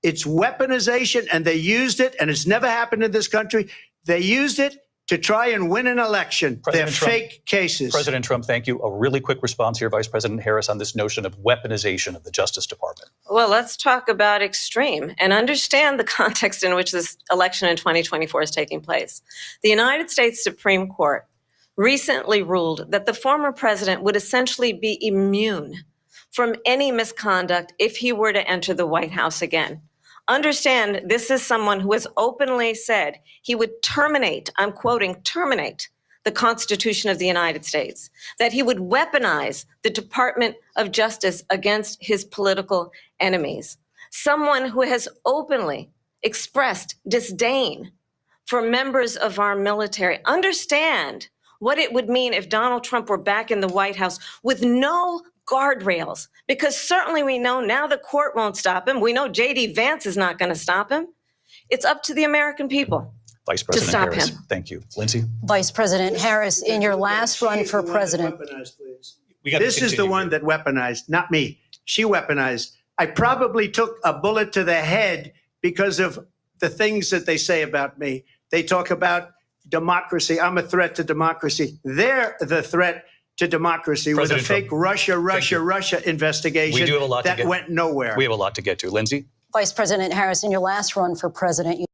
It's weaponization, and they used it, and it's never happened in this country. They used it to try and win an election. They're fake cases. President Trump, thank you. A really quick response here, Vice President Harris, on this notion of weaponization of the Justice Department. Well, let's talk about extreme and understand the context in which this election in 2024 is taking place. The United States Supreme Court recently ruled that the former president would essentially be immune from any misconduct if he were to enter the White House again. Understand, this is someone who has openly said he would terminate, I'm quoting, terminate the Constitution of the United States, that he would weaponize the Department of Justice against his political enemies. Someone who has openly expressed disdain for members of our military. Understand what it would mean if Donald Trump were back in the White House with no guardrails, because certainly we know now the court won't stop him. We know J.D. Vance is not going to stop him. It's up to the American people. Vice President to stop Harris, him. Thank you. Lindsay? Vice President Harris, in your last run for president. This is the one that weaponized, not me. She weaponized. I probably took a bullet to the head because of the things that they say about me. They talk about democracy. I'm a threat to democracy. They're the threat to democracy with a fake Russia investigation We do have a lot that to went nowhere. We have a lot to get to. Lindsay? Vice President Harris, in your last run for president, you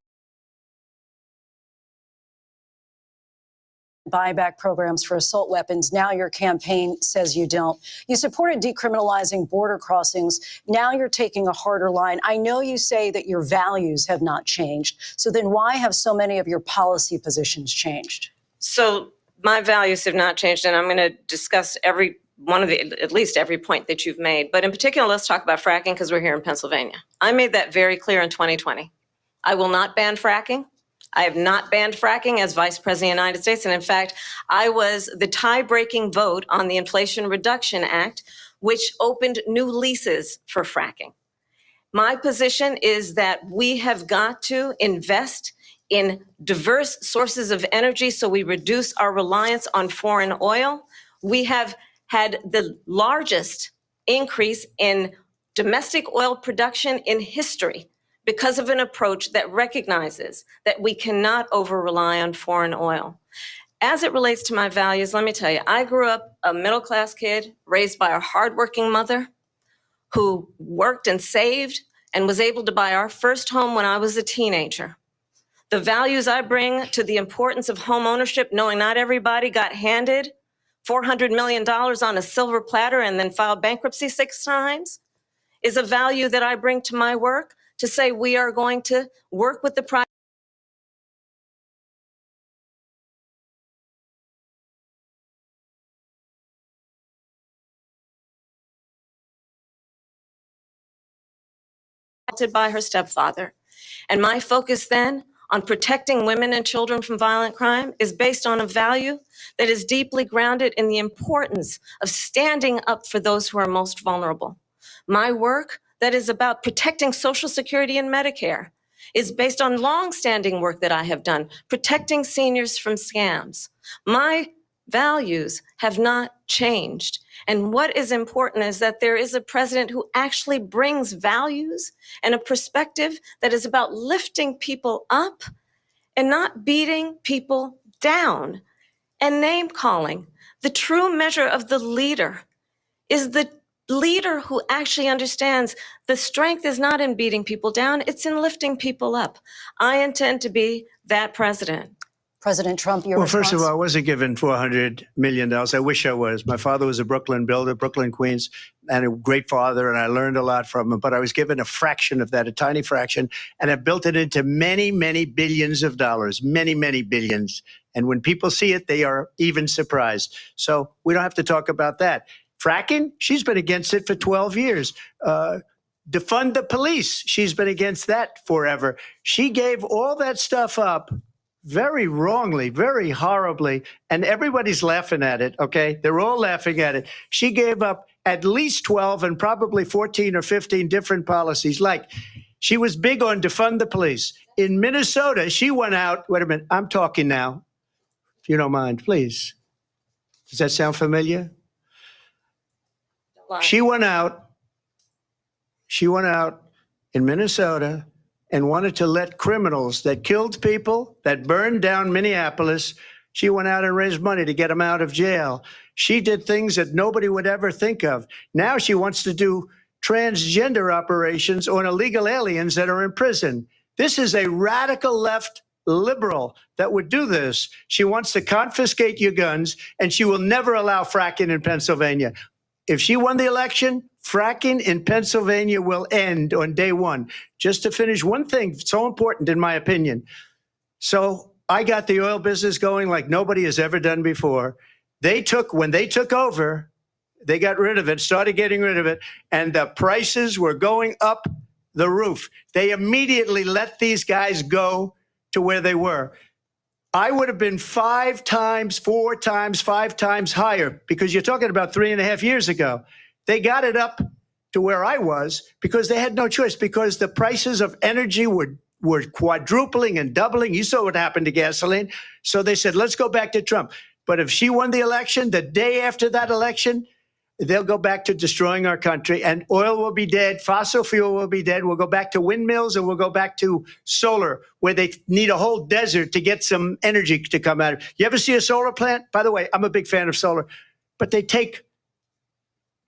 buyback programs for assault weapons. Now your campaign says you don't. You supported decriminalizing border crossings. Now you're taking a harder line. I know you say that your values have not changed. So then why have so many of your policy positions changed? So my values have not changed, and I'm going to discuss every one of the, at least every point that you've made. But in particular, let's talk about fracking because we're here in Pennsylvania. I made that very clear in 2020. I will not ban fracking. I have not banned fracking as Vice President of the United States. And in fact, I was the tie-breaking vote on the Inflation Reduction Act, which opened new leases for fracking. My position is that we have got to invest in diverse sources of energy so we reduce our reliance on foreign oil. We have had the largest increase in domestic oil production in history because of an approach that recognizes that we cannot over-rely on foreign oil. As it relates to my values, let me tell you, I grew up a middle-class kid raised by a hardworking mother who worked and saved and was able to buy our first home when I was a teenager. The values I bring to the importance of home ownership, knowing not everybody got handed $400 million on a silver platter and then filed bankruptcy 6 times, is a value that I bring to my work to say we are going to work with the private by her stepfather. And my focus then on protecting women and children from violent crime is based on a value that is deeply grounded in the importance of standing up for those who are most vulnerable. My work that is about protecting Social Security and Medicare is based on longstanding work that I have done, protecting seniors from scams. My values have not changed. And what is important is that there is a president who actually brings values and a perspective that is about lifting people up and not beating people down and name calling. The true measure of the leader is the leader who actually understands the strength is not in beating people down, it's in lifting people up. I intend to be that president. President Trump, your response? response? First of all, I wasn't given $400 million. I wish I was. My father was a Brooklyn builder, Brooklyn, Queens, and a great father, and I learned a lot from him. But I was given a fraction of that, a tiny fraction, and I built it into many, many billions of dollars, many, many billions. And when people see it, they are even surprised. So we don't have to talk about that. Fracking, she's been against it for 12 years. Defund the police, she's been against that forever. She gave all that stuff up very wrongly, very horribly, and everybody's laughing at it, okay? They're all laughing at it. She gave up at least 12 and probably 14 or 15 different policies. Like, she was big on defund the police. In Minnesota, she went out, wait a minute, I'm talking now, if you don't mind, please. Does that sound familiar? She went out in Minnesota and wanted to let criminals that killed people, that burned down Minneapolis, she went out and raised money to get them out of jail. She did things that nobody would ever think of. Now she wants to do transgender operations on illegal aliens that are in prison. This is a radical left liberal that would do this. She wants to confiscate your guns, and she will never allow fracking in Pennsylvania. If she won the election, fracking in Pennsylvania will end on day one. Just to finish, one thing so important, in my opinion. So I got the oil business going like nobody has ever done before. When they took over, they got rid of it, started getting rid of it, and the prices were going up the roof. They immediately let these guys go to where they were. I would have been 5 times, 4 times, 5 times higher, because you're talking about 3.5 years ago. They got it up to where I was because they had no choice, because the prices of energy were quadrupling and doubling. You saw what happened to gasoline. So they said, let's go back to Trump. But if she won the election, the day after that election, they'll go back to destroying our country, and oil will be dead. Fossil fuel will be dead. We'll go back to windmills, and we'll go back to solar, where they need a whole desert to get some energy to come out. You ever see a solar plant? By the way, I'm a big fan of solar, but they take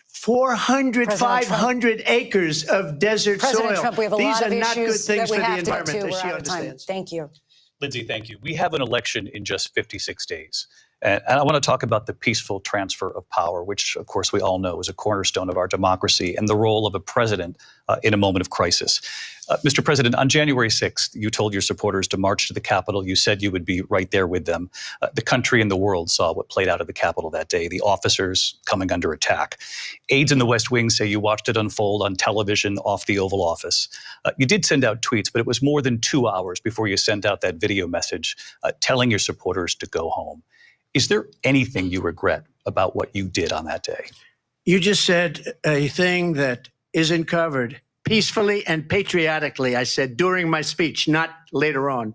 400, 500 acres of desert President soil. Trump, we have a These lot are of not good issues things that for we the have to get environment, to. as We're she out of time. understands. Thank you. Lindsay, thank you. We have an election in just 56 days. And I want to talk about the peaceful transfer of power, which, of course, we all know is a cornerstone of our democracy, and the role of a president in a moment of crisis. Mr. President, on January 6th, you told your supporters to march to the Capitol. You said you would be right there with them. The country and the world saw what played out at the Capitol that day, the officers coming under attack. Aides in the West Wing say you watched it unfold on television off the Oval Office. You did send out tweets, but it was more than 2 hours before you sent out that video message telling your supporters to go home. Is there anything you regret about what you did on that day? You just said a thing that isn't covered. Peacefully and patriotically, I said during my speech, not later on.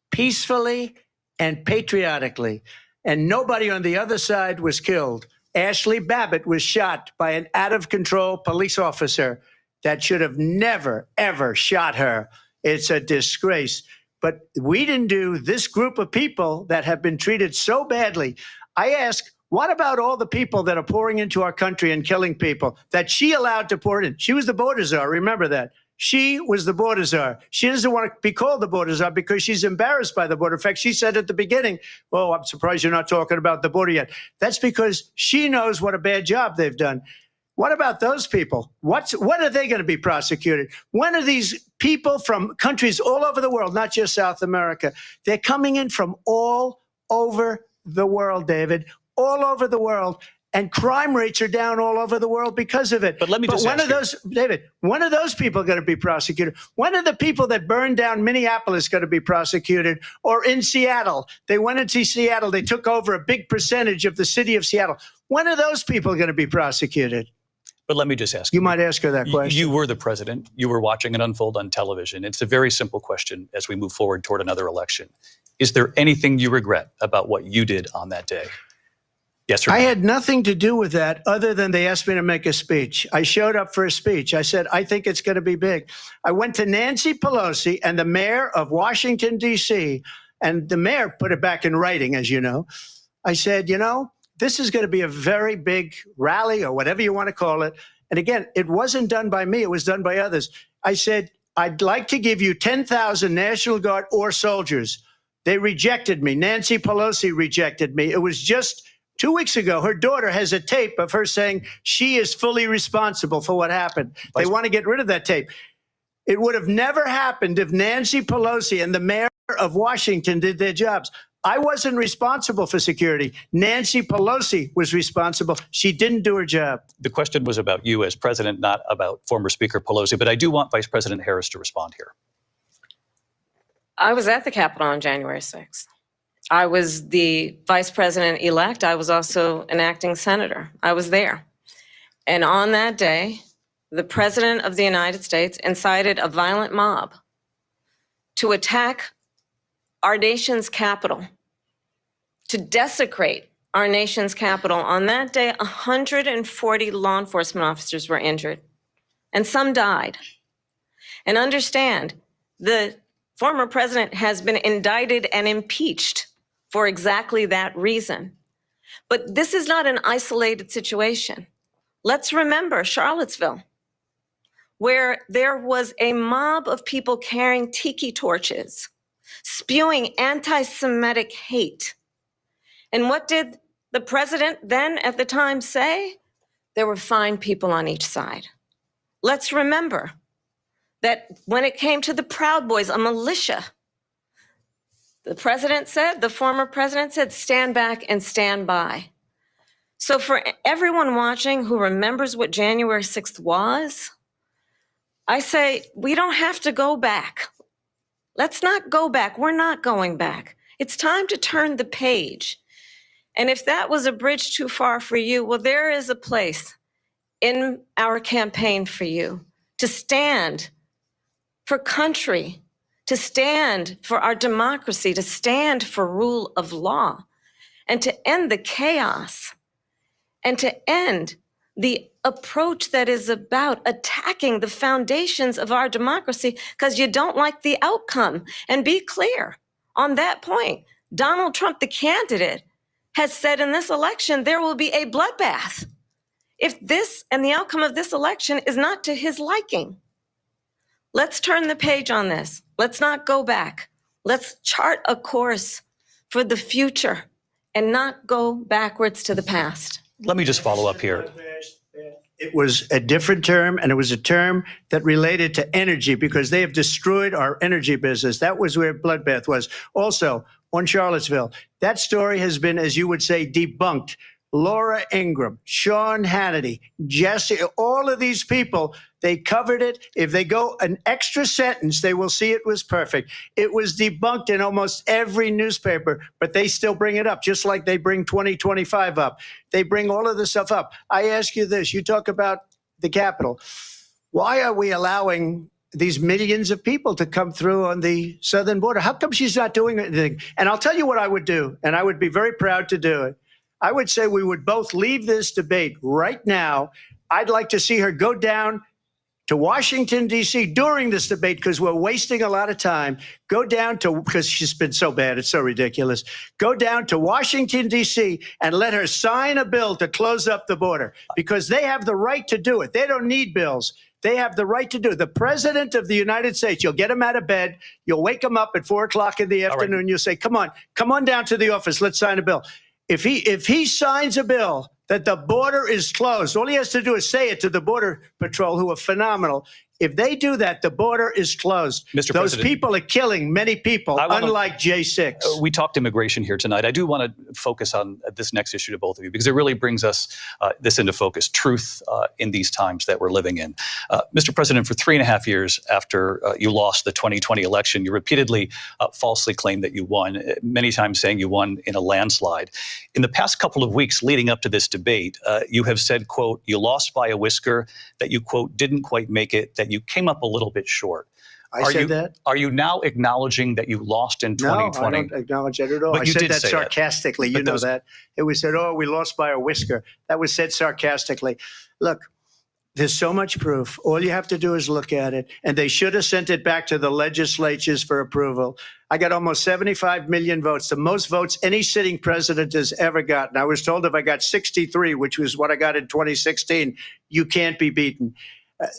Peacefully and patriotically. And nobody on the other side was killed. Ashley Babbitt was shot by an out-of-control police officer that should have never, ever shot her. It's a disgrace. But we didn't do this group of people that have been treated so badly. I ask, what about all the people that are pouring into our country and killing people that she allowed to pour in? She was the border czar. Remember that. She was the border czar. She doesn't want to be called the border czar because she's embarrassed by the border. In fact, she said at the beginning, oh, I'm surprised you're not talking about the border yet. That's because she knows what a bad job they've done. What about those people? When are they going to be prosecuted? When are these people from countries all over the world, not just South America? They're coming in from all over the world, David, all over the world. And crime rates are down all over the world because of it. But let me just when ask are those, David, when are those people going to be prosecuted? When are the people that burned down Minneapolis going to be prosecuted? Or in Seattle? They went into Seattle. They took over a big percentage of the city of Seattle. When are those people going to be prosecuted? But let me just ask you. You might ask her that question. You were the president. You were watching it unfold on television. It's a very simple question as we move forward toward another election. Is there anything you regret about what you did on that day? Yes or no? I had nothing to do with that other than they asked me to make a speech. I showed up for a speech. I said, I think it's going to be big. I went to Nancy Pelosi and the mayor of Washington, D.C., and the mayor put it back in writing, as you know. I said, this is going to be a very big rally or whatever you want to call it. And again, it wasn't done by me. It was done by others. I said, I'd like to give you 10,000 National Guard or soldiers. They rejected me. Nancy Pelosi rejected me. It was just 2 weeks ago. Her daughter has a tape of her saying she is fully responsible for what happened. They want to get rid of that tape. It would have never happened if Nancy Pelosi and the mayor of Washington did their jobs. I wasn't responsible for security. Nancy Pelosi was responsible. She didn't do her job. The question was about you as president, not about former Speaker Pelosi, but I do want Vice President Harris to respond here. I was at the Capitol on January 6th. I was the vice president-elect. I was also an acting senator. I was there. And on that day, the president of the United States incited a violent mob to attack our nation's capital, to desecrate our nation's capital. On that day, 140 law enforcement officers were injured, and some died. And understand, the former president has been indicted and impeached for exactly that reason. But this is not an isolated situation. Let's remember Charlottesville, where there was a mob of people carrying tiki torches, spewing anti-Semitic hate. And what did the president then at the time say? There were fine people on each side. Let's remember that when it came to the Proud Boys, a militia, the former president said, stand back and stand by. So for everyone watching who remembers what January 6th was, I say, we don't have to go back. Let's not go back. We're not going back. It's time to turn the page. And if that was a bridge too far for you, well, there is a place in our campaign for you to stand for country, to stand for our democracy, to stand for rule of law, and to end the chaos, and to end the approach that is about attacking the foundations of our democracy because you don't like the outcome. And be clear on that point. Donald Trump, the candidate, has said in this election there will be a bloodbath if this and the outcome of this election is not to his liking. Let's turn the page on this. Let's not go back. Let's chart a course for the future and not go backwards to the past. Let me just follow up here. It was a different term, and it was a term that related to energy because they have destroyed our energy business. That was where bloodbath was. Also, on Charlottesville, that story has been, as you would say, debunked. Laura Ingraham, Sean Hannity, Jesse, all of these people, they covered it. If they go an extra sentence, they will see it was perfect. It was debunked in almost every newspaper, but they still bring it up, just like they bring 2025 up. They bring all of this stuff up. I ask you this, you talk about the Capitol. Why are we allowing these millions of people to come through on the southern border? How come she's not doing anything? And I'll tell you what I would do, and I would be very proud to do it. I would say we would both leave this debate right now. I'd like to see her go down to Washington, D.C. during this debate because we're wasting a lot of time. Go down to, because she's been so bad, it's so ridiculous. Go down to Washington, D.C. and let her sign a bill to close up the border because they have the right to do it. They don't need bills. They have the right to do it. The president of the United States, you'll get him out of bed. You'll wake him up at 4 o'clock in the afternoon. Right. You'll say, come on down to the office. Let's sign a bill. If he signs a bill that the border is closed, all he has to do is say it to the Border Patrol, who are phenomenal. If they do that, the border is closed. Mr. Those President, people are killing many people, unlike J6. We talked immigration here tonight. I do want to focus on this next issue to both of you because it really brings us this into focus, truth in these times that we're living in. Mr. President, for 3.5 years after you lost the 2020 election, you repeatedly falsely claimed that you won, many times saying you won in a landslide. In the past couple of weeks leading up to this debate, you have said, quote, you lost by a whisker, that you, quote, didn't quite make it, that you came up a little bit short. I said that. Are you now acknowledging that you lost in 2020? No, I don't acknowledge that at all. But I said that sarcastically. You know that. It was said, oh, we lost by a whisker. That was said sarcastically. Look, there's so much proof. All you have to do is look at it. And they should have sent it back to the legislatures for approval. I got almost 75 million votes, the most votes any sitting president has ever gotten. I was told if I got 63, which was what I got in 2016, you can't be beaten.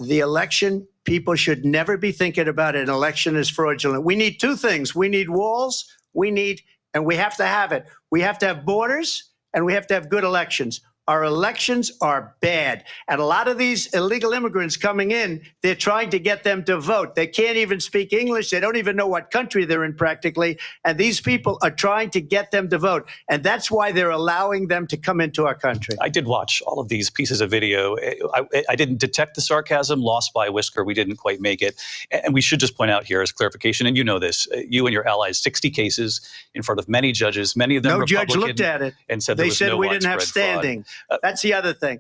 The election, people should never be thinking about it. An election is fraudulent. We need two things. We need walls. And we have to have it. We have to have borders, and we have to have good elections. Our elections are bad. And a lot of these illegal immigrants coming in, they're trying to get them to vote. They can't even speak English. They don't even know what country they're in practically. And these people are trying to get them to vote. And that's why they're allowing them to come into our country. I did watch all of these pieces of video. I didn't detect the sarcasm, lost by a whisker. We didn't quite make it. And we should just point out here as clarification, and you know this, you and your allies, 60 cases in front of many judges, many of them Republican. No judge looked at it. And said they said we didn't have standing. Fraud. That's the other thing.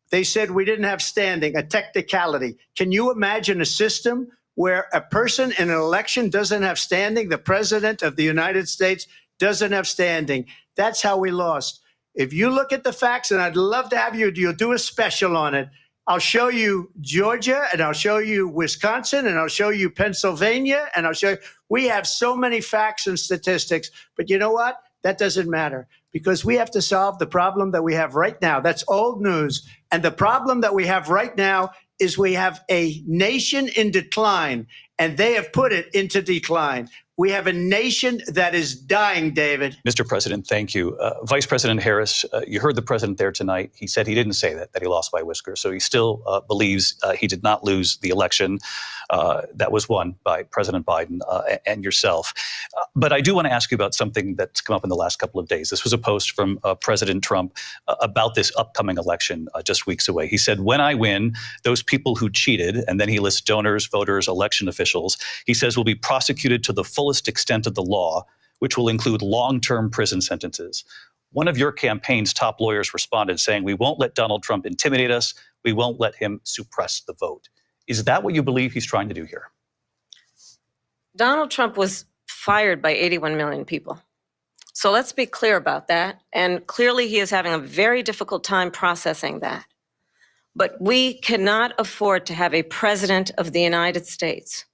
They said we didn't have standing, a technicality. Can you imagine a system where a person in an election doesn't have standing? The president of the United States doesn't have standing. That's how we lost. If you look at the facts, and I'd love to have you'll do a special on it. I'll show you Georgia, and I'll show you Wisconsin, and I'll show you Pennsylvania, and I'll show you. We have so many facts and statistics, but you know what? That doesn't matter, because we have to solve the problem that we have right now. That's old news. And the problem that we have right now is we have a nation in decline, and they have put it into decline. We have a nation that is dying, David. Mr. President, thank you. Vice President Harris, you heard the president there tonight. He said he didn't say that he lost by a whisker. So he still believes he did not lose the election that was won by President Biden and yourself. But I do want to ask you about something that's come up in the last couple of days. This was a post from President Trump about this upcoming election just weeks away. He said, when I win, those people who cheated, and then he lists donors, voters, election officials, he says will be prosecuted to the fullest extent of the law, which will include long-term prison sentences. One of your campaign's top lawyers responded saying, we won't let Donald Trump intimidate us. We won't let him suppress the vote. Is that what you believe he's trying to do here? Donald Trump was fired by 81 million people. So let's be clear about that. And clearly he is having a very difficult time processing that. But we cannot afford to have a president of the United States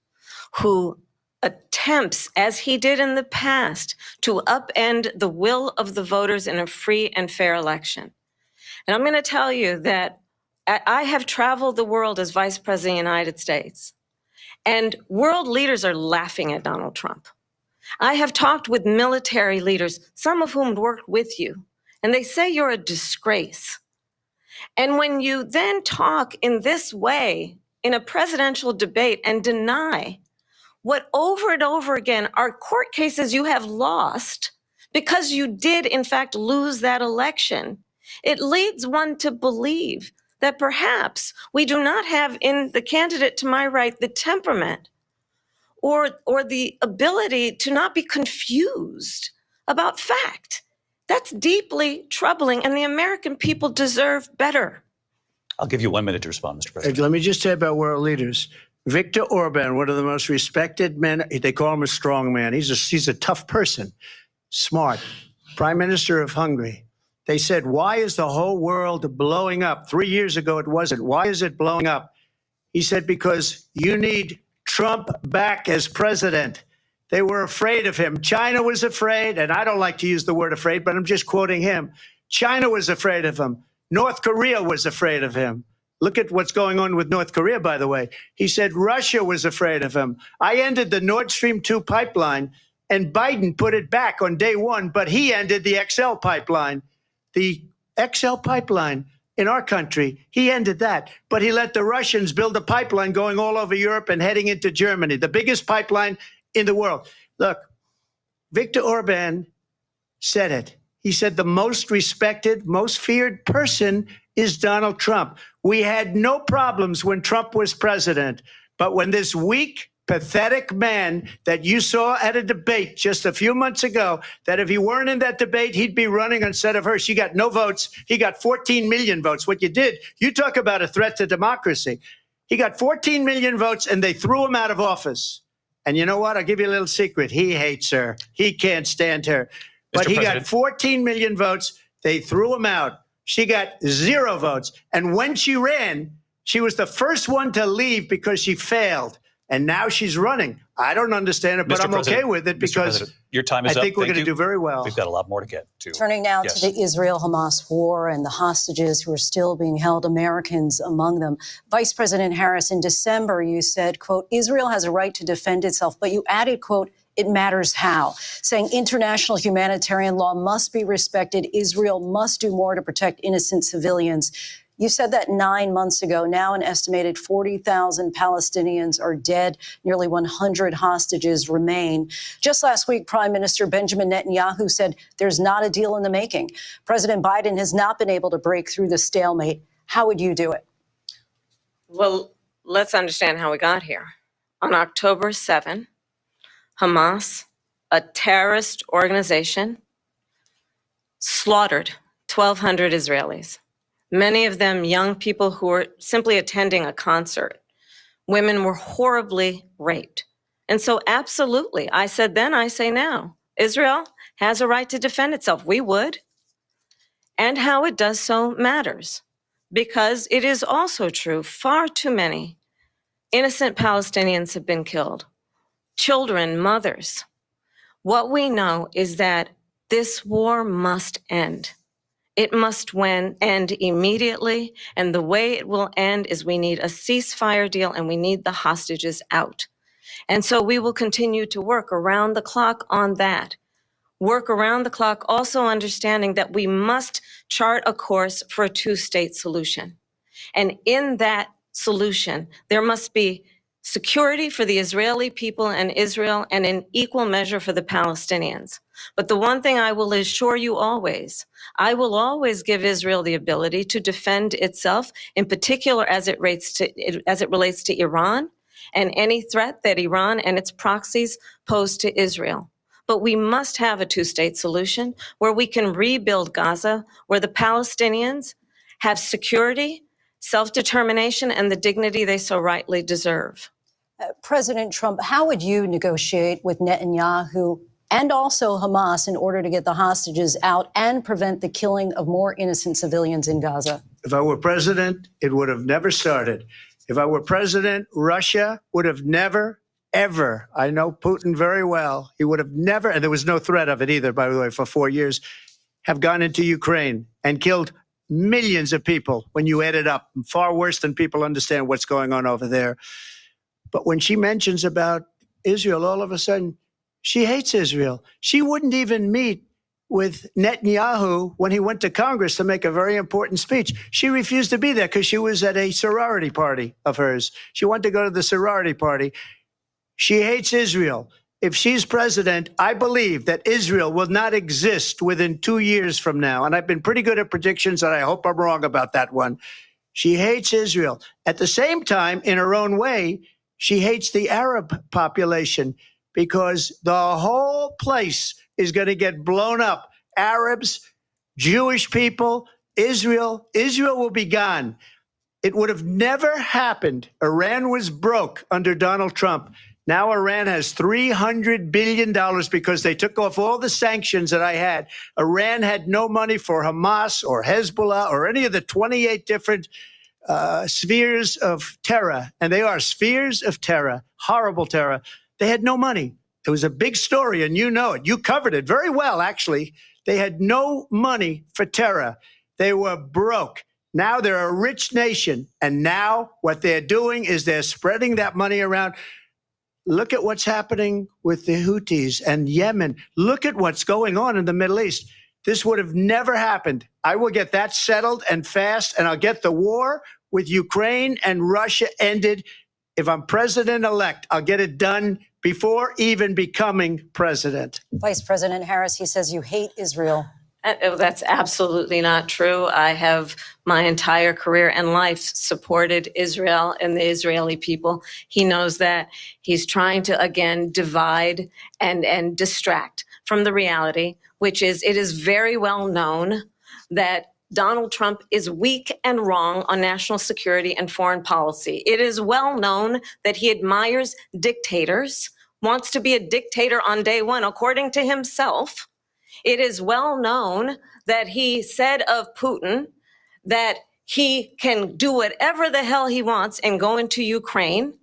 who attempts, as he did in the past, to upend the will of the voters in a free and fair election. And I'm going to tell you that I have traveled the world as Vice President of the United States, and world leaders are laughing at Donald Trump. I have talked with military leaders, some of whom worked with you, and they say you're a disgrace. And when you then talk in this way in a presidential debate and deny what over and over again are court cases you have lost because you did, in fact, lose that election, it leads one to believe that perhaps we do not have in the candidate to my right the temperament or the ability to not be confused about fact. That's deeply troubling, and the American people deserve better. I'll give you 1 minute to respond, Mr. President. Let me just say about world leaders. Viktor Orban, one of the most respected men, they call him a strong man. He's a tough person, smart. Prime Minister of Hungary. They said, why is the whole world blowing up? 3 years ago, it wasn't. Why is it blowing up? He said, because you need Trump back as president. They were afraid of him. China was afraid, and I don't like to use the word afraid, but I'm just quoting him. China was afraid of him. North Korea was afraid of him. Look at what's going on with North Korea, by the way. He said Russia was afraid of him. I ended the Nord Stream 2 pipeline, and Biden put it back on day one, but he ended the XL pipeline. The XL pipeline in our country, he ended that. But he let the Russians build a pipeline going all over Europe and heading into Germany, the biggest pipeline in the world. Look, Viktor Orban said it. He said the most respected, most feared person is Donald Trump. We had no problems when Trump was president, but when this weak, pathetic man that you saw at a debate just a few months ago, that if he weren't in that debate, he'd be running instead of her. She got no votes. He got 14 million votes. What you did, you talk about a threat to democracy. He got 14 million votes, and they threw him out of office. And you know what? I'll give you a little secret. He hates her. He can't stand her. But he got 14 million votes. They threw him out. She got 0 votes. And when she ran, she was the first one to leave because she failed. And now she's running. I don't understand it, but I'm okay with it because your time is I think up. we're going to do very well. We've got a lot more to get to. Turning now to the Israel-Hamas war and the hostages who are still being held, Americans among them. Vice President Harris, in December, you said, quote, Israel has a right to defend itself, but you added, quote, it matters how, saying international humanitarian law must be respected. Israel must do more to protect innocent civilians. You said that 9 months ago. Now an estimated 40,000 Palestinians are dead. Nearly 100 hostages remain. Just last week, Prime Minister Benjamin Netanyahu said there's not a deal in the making. President Biden has not been able to break through the stalemate. How would you do it? Well, let's understand how we got here. On October 7, Hamas, a terrorist organization, slaughtered 1,200 Israelis. Many of them young people who were simply attending a concert. Women were horribly raped. And so absolutely, I said then, I say now, Israel has a right to defend itself. We would. And how it does so matters. because it is also true, far too many innocent Palestinians have been killed. Children, mothers. What we know is that this war must end. It must end immediately, and the way it will end is we need a ceasefire deal and we need the hostages out. And so we will continue to work around the clock on that. Work around the clock, also understanding that we must chart a course for a two-state solution. And in that solution, there must be security for the Israeli people and Israel, and an equal measure for the Palestinians. But the one thing I will assure you always, I will always give Israel the ability to defend itself, in particular as it relates to Iran and any threat that Iran and its proxies pose to Israel. But we must have a two-state solution where we can rebuild Gaza, where the Palestinians have security, self-determination, and the dignity they so rightly deserve. President Trump, how would you negotiate with Netanyahu and also Hamas in order to get the hostages out and prevent the killing of more innocent civilians in Gaza? If I were president, it would have never started. If I were president, Russia would have never, ever, I know Putin very well, he would have never, and there was no threat of it either, by the way, for 4 years, have gone into Ukraine and killed millions of people when you add it up, far worse than people understand what's going on over there. But when she mentions about Israel, all of a sudden, she hates Israel. She wouldn't even meet with Netanyahu when he went to Congress to make a very important speech. She refused to be there because she was at a sorority party of hers. She wanted to go to the sorority party. She hates Israel. If she's president, I believe that Israel will not exist within 2 years from now. And I've been pretty good at predictions, and I hope I'm wrong about that one. She hates Israel. At the same time, in her own way, she hates the Arab population because the whole place is going to get blown up. Arabs, Jewish people, Israel will be gone. It would have never happened. Iran was broke under Donald Trump. Now Iran has $300 billion because they took off all the sanctions that I had. Iran had no money for Hamas or Hezbollah or any of the 28 different spheres of terror. And they are spheres of terror, horrible terror. They had no money. It was a big story, and you know it. You covered it very well, actually. They had no money for terror. They were broke. Now they're a rich nation. And now what they're doing is they're spreading that money around. Look at what's happening with the Houthis and Yemen. Look at what's going on in the Middle East. This would have never happened. I will get that settled and fast, and I'll get the war with Ukraine and Russia ended. If I'm president-elect, I'll get it done before even becoming president. Vice President Harris, he says you hate Israel. That's absolutely not true. I have my entire career and life supported Israel and the Israeli people. He knows that. He's trying to, again, divide and distract from the reality, which is it is very well known that Donald Trump is weak and wrong on national security and foreign policy. It is well known that he admires dictators, wants to be a dictator on day one, according to himself. It is well known that he said of Putin that he can do whatever the hell he wants and go into Ukraine.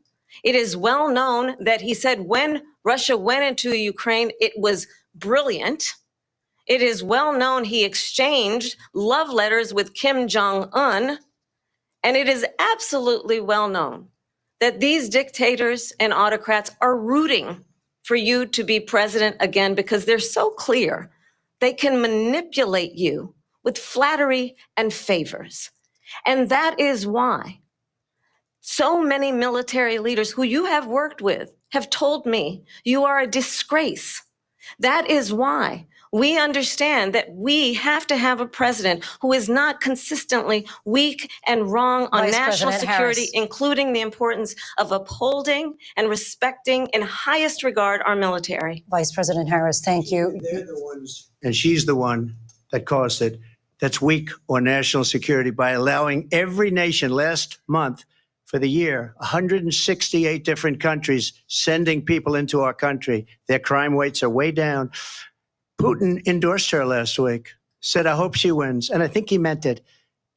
It is well known that he said when Russia went into Ukraine, it was brilliant. It is well known he exchanged love letters with Kim Jong-un. And it is absolutely well known that these dictators and autocrats are rooting for you to be president again because they're so clear. They can manipulate you with flattery and favors. And that is why so many military leaders who you have worked with have told me you are a disgrace. That is why we understand that we have to have a president who is not consistently weak and wrong on national security, including the importance of upholding and respecting in highest regard our military. Vice President Harris, thank you. They're the ones, and she's the one that caused it, that's weak on national security by allowing every nation last month for the year, 168 different countries sending people into our country. Their crime rates are way down. Putin endorsed her last week, said, I hope she wins. And I think he meant it.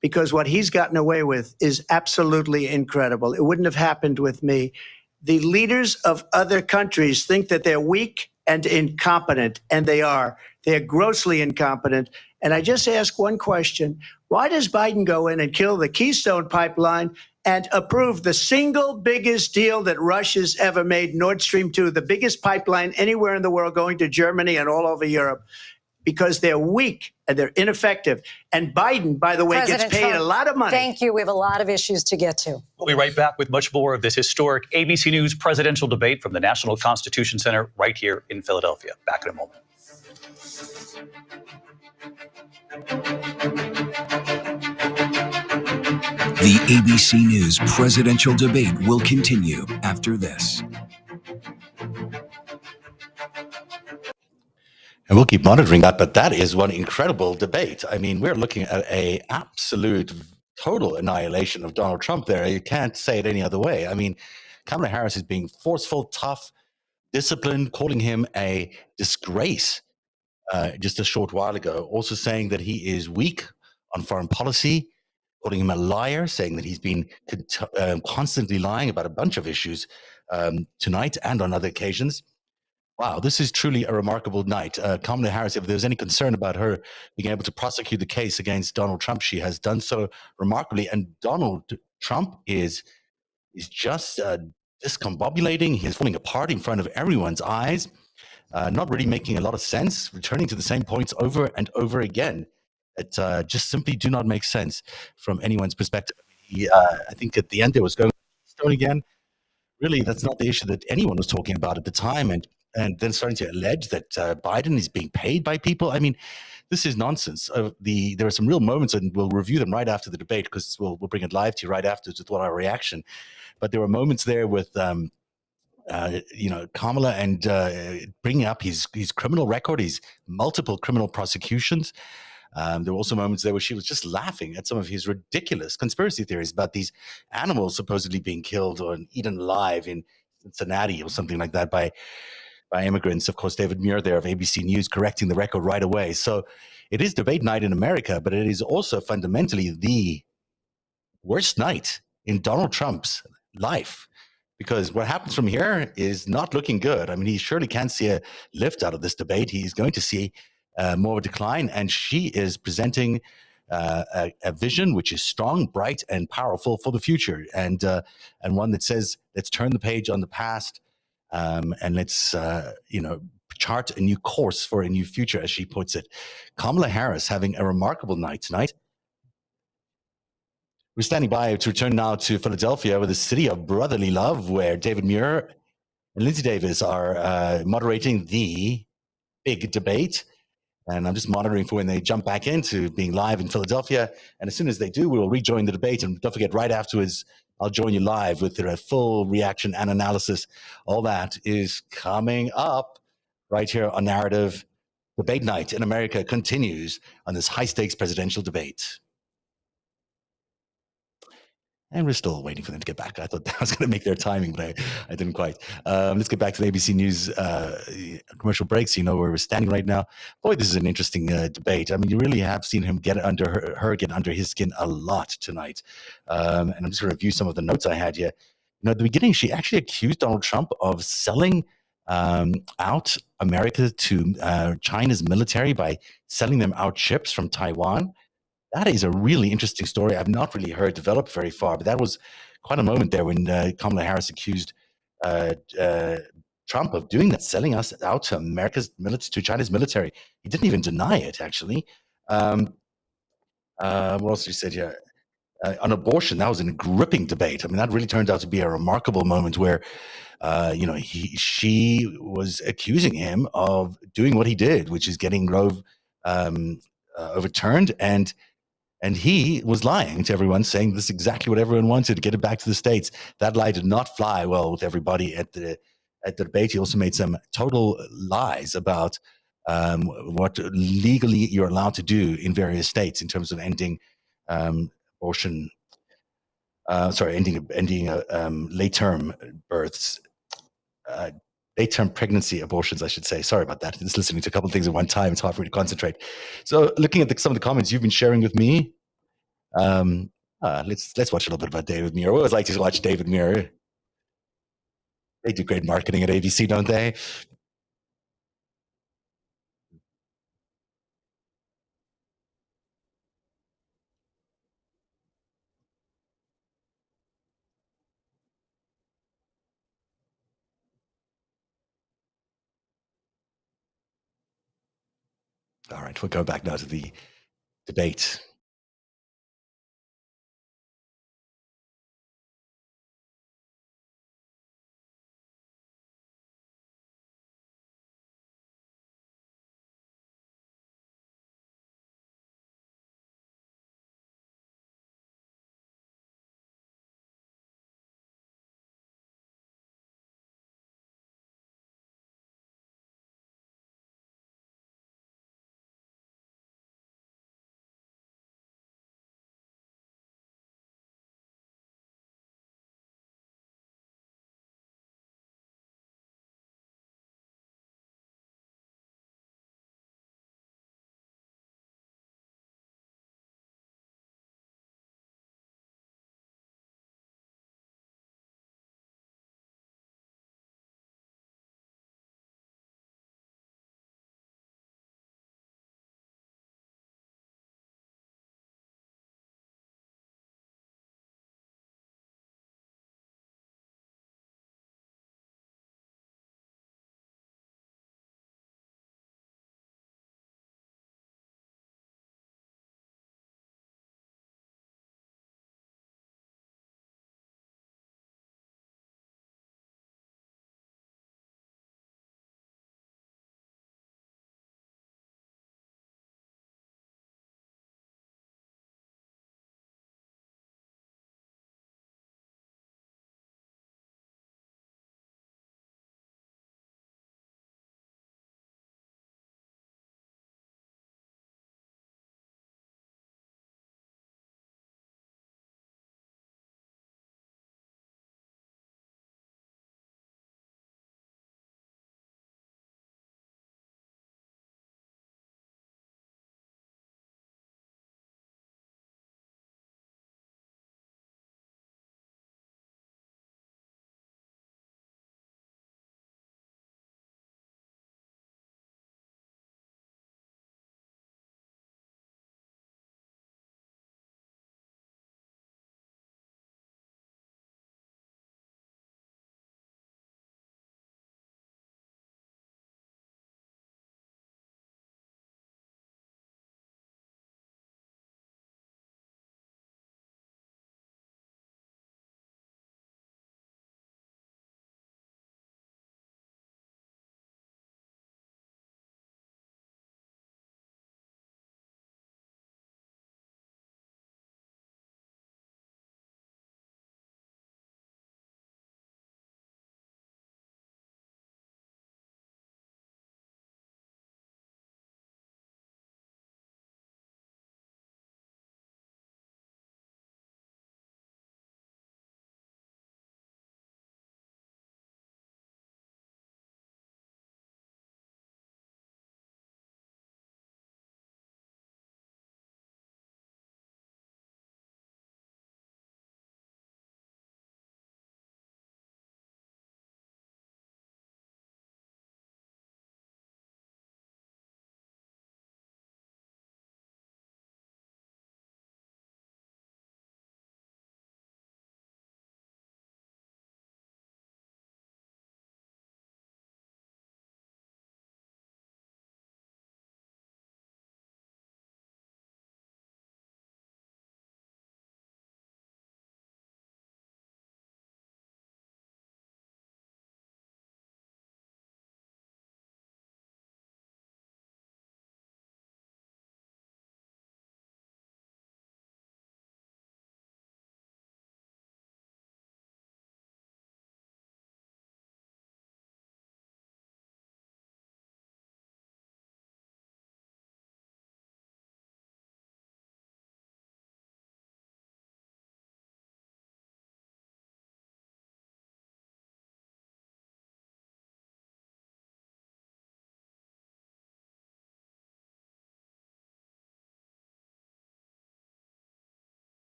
because what he's gotten away with is absolutely incredible. It wouldn't have happened with me. The leaders of other countries think that they're weak and incompetent, and they are. They're grossly incompetent. And I just ask one question. Why does Biden go in and kill the Keystone Pipeline and approve the single biggest deal that Russia's ever made, Nord Stream 2, the biggest pipeline anywhere in the world going to Germany and all over Europe? Because they're weak and they're ineffective. And Biden, by the way, President gets paid Trump, a lot of money. Thank you. We have a lot of issues to get to. We'll be right back with much more of this historic ABC News presidential debate from the National Constitution Center right here in Philadelphia. Back in a moment. The ABC News presidential debate will continue after this. And we'll keep monitoring that, but that is one incredible debate. I mean, we're looking at a absolute total annihilation of Donald Trump there. You can't say it any other way. I mean, Kamala Harris is being forceful, tough, disciplined, calling him a disgrace just a short while ago, also saying that he is weak on foreign policy, calling him a liar, saying that he's been constantly lying about a bunch of issues tonight and on other occasions. Wow, this is truly a remarkable night. Kamala Harris, if there's any concern about her being able to prosecute the case against Donald Trump, she has done so remarkably. And Donald Trump is just discombobulating. He's falling apart in front of everyone's eyes, not really making a lot of sense, returning to the same points over and over again that just simply do not make sense from anyone's perspective. I think at the end it was going Stone again. Really, that's not the issue that anyone was talking about at the time. And then starting to allege that Biden is being paid by people. I mean, this is nonsense. There are some real moments, and we'll review them right after the debate because we'll bring it live to you right afterwards with what our reaction. But there were moments there with, Kamala and bringing up his criminal record, his multiple criminal prosecutions. There were also moments there where she was just laughing at some of his ridiculous conspiracy theories about these animals supposedly being killed or eaten alive in Cincinnati or something like that by immigrants. Of course, David Muir there of ABC News correcting the record right away. So it is debate night in America, but it is also fundamentally the worst night in Donald Trump's life, because what happens from here is not looking good. I mean, he surely can't see a lift out of this debate. He's going to see more of a decline, and she is presenting a vision which is strong, bright, and powerful for the future, and one that says, let's turn the page on the past, and let's chart a new course for a new future, as she puts it. Kamala Harris having a remarkable night tonight. We're standing by to return now to Philadelphia, with the city of brotherly love, where David Muir and Lindsay Davis are moderating the big debate. And I'm just monitoring for when they jump back into being live in Philadelphia. And as soon as they do, we will rejoin the debate. And don't forget, right afterwards, I'll join you live with their full reaction and analysis. All that is coming up right here on Narativ. Debate night in America continues on this high-stakes presidential debate. And we're still waiting for them to get back. I thought that was going to make their timing, but I didn't quite. Let's get back to the ABC News commercial break so you know where we're standing right now. Boy, this is an interesting debate. I mean, you really have seen him get under her get under his skin a lot tonight. And I'm just going to review some of the notes I had here. At the beginning, she actually accused Donald Trump of selling out America to China's military by selling them out ships from Taiwan. That is a really interesting story I've not really heard develop very far, but that was quite a moment there when Kamala Harris accused Trump of doing that, selling us out to to China's military. He didn't even deny it, actually. What else did he say here? On abortion, that was a gripping debate. I mean, that really turned out to be a remarkable moment where, she was accusing him of doing what he did, which is getting Roe overturned, and he was lying to everyone, saying this is exactly what everyone wanted, to get it back to the states. That lie did not fly well with everybody at the debate. He also made some total lies about what legally you're allowed to do in various states in terms of ending abortion. Ending late-term births. Late-term pregnancy abortions, I should say. Sorry about that. Just listening to a couple of things at one time. It's hard for me to concentrate. So looking at some of the comments you've been sharing with me, Um, let's watch a little bit about David Muir. We always like to watch David Muir. They do great marketing at ABC, don't they? All right, we'll go back now to the debate.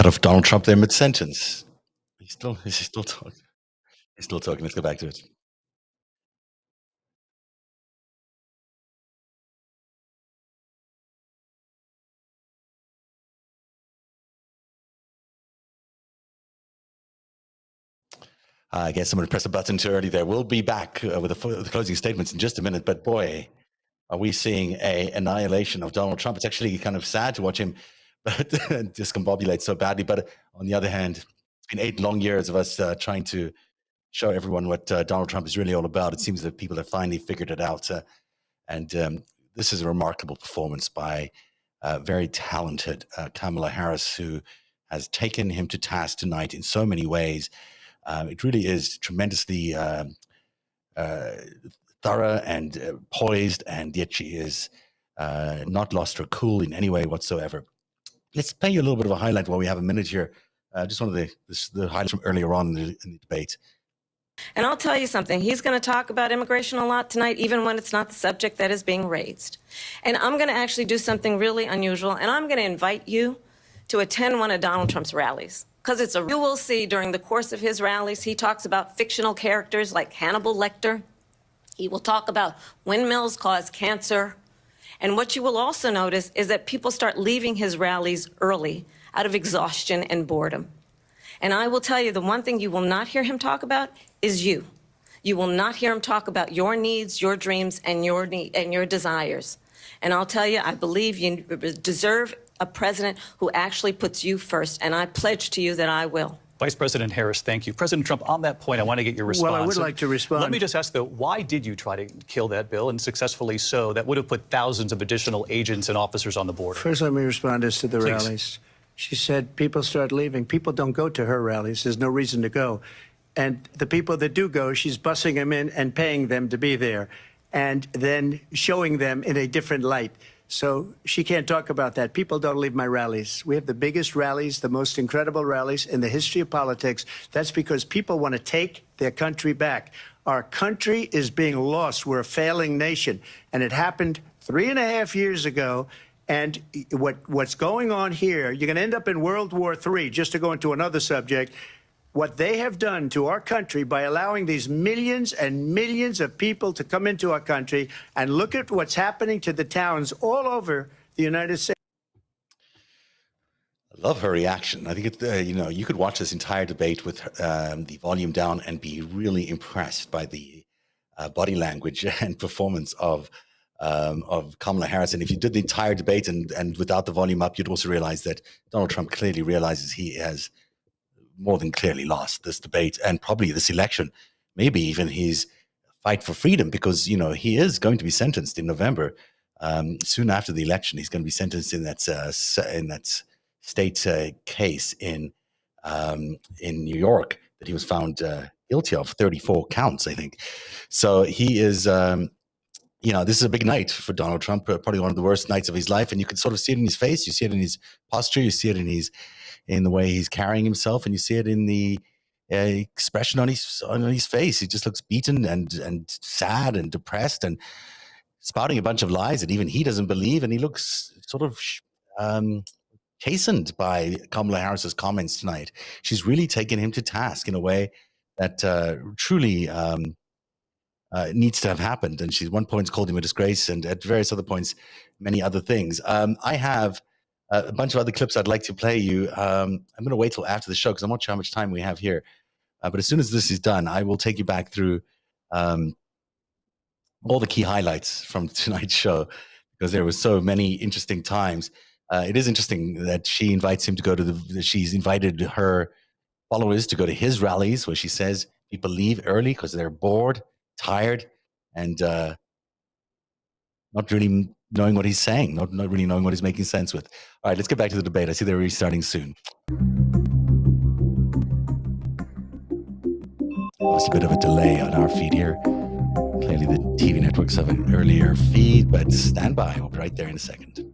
cut off Donald Trump there mid-sentence. He's still talking. He's still talking. Let's go back to it. I guess someone pressed a button too early there. We'll be back with the closing statements in just a minute. But boy, are we seeing a annihilation of Donald Trump. It's actually kind of sad to watch him discombobulate so badly. But on the other hand, it's been 8 long years of us trying to show everyone what Donald Trump is really all about. It seems that people have finally figured it out. And this is a remarkable performance by very talented Kamala Harris, who has taken him to task tonight in so many ways. It really is tremendously thorough and poised, and yet she is not lost her cool in any way whatsoever. Let's play you a little bit of a highlight while we have a minute here. Just one of the highlights from earlier on in the debate. And I'll tell you something, he's going to talk about immigration a lot tonight, even when it's not the subject that is being raised. And I'm going to actually do something really unusual, and I'm going to invite you to attend one of Donald Trump's rallies. Because you will see during the course of his rallies, he talks about fictional characters like Hannibal Lecter. He will talk about windmills cause cancer. And what you will also notice is that people start leaving his rallies early out of exhaustion and boredom. And I will tell you, the one thing you will not hear him talk about is you. You will not hear him talk about your needs, your dreams, and your desires. And I'll tell you, I believe you deserve a president who actually puts you first, and I pledge to you that I will. Vice President Harris, thank you. President Trump, on that point, I want to get your response. Well, I would like to respond. Let me just ask, though, why did you try to kill that bill, and successfully so? That would have put thousands of additional agents and officers on the border. First, let me respond as to the Please. rallies. She said people start leaving. People don't go to her rallies. There's no reason to go. And the people that do go, she's bussing them in and paying them to be there, and then showing them in a different light. So she can't talk about that. People don't leave my rallies. We have the biggest rallies, the most incredible rallies in the history of politics. That's because people want to take their country back. Our country is being lost. We're a failing nation. And it happened 3.5 years ago. And what's going on here, you're going to end up in World War III, just to go into another subject. What they have done to our country by allowing these millions and millions of people to come into our country, and look at what's happening to the towns all over the United States. I love her reaction. I think you could watch this entire debate with the volume down and be really impressed by the body language and performance of Kamala Harris. And if you did the entire debate and without the volume up, you'd also realize that Donald Trump clearly realizes he has more than clearly lost this debate and probably this election, maybe even his fight for freedom, because he is going to be sentenced in November. Soon after the election, he's going to be sentenced in that state case in New York that he was found guilty of, 34 counts, I think. So he is. This is a big night for Donald Trump, probably one of the worst nights of his life, and you can sort of see it in his face, you see it in his posture, you see it in the way he's carrying himself, and you see it in the expression on his face. He just looks beaten and sad and depressed and spouting a bunch of lies that even he doesn't believe, and he looks sort of chastened by Kamala Harris's comments tonight. She's really taken him to task in a way that truly needs to have happened. And she's one point called him a disgrace, and at various other points, many other things. I have a bunch of other clips I'd like to play you. I'm going to wait till after the show because I'm not sure how much time we have here. But as soon as this is done, I will take you back through all the key highlights from tonight's show, because there were so many interesting times. It is interesting that she invites him to go to she's invited her followers to go to his rallies, where she says people leave early because they're bored, tired, and not really knowing what he's saying, not really knowing what he's making sense with. All right, let's get back to the debate. I see they're restarting soon. There's a bit of a delay on our feed here. Clearly the TV networks have an earlier feed, but stand by. We'll be right there in a second.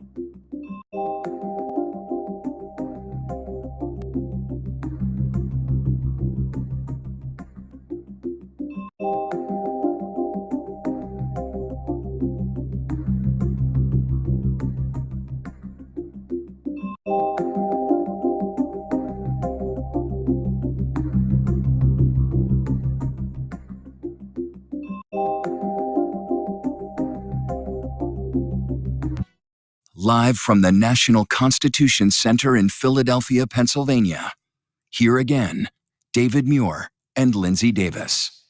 live from the National Constitution Center in Philadelphia, Pennsylvania. Here again, David Muir and Lindsay Davis.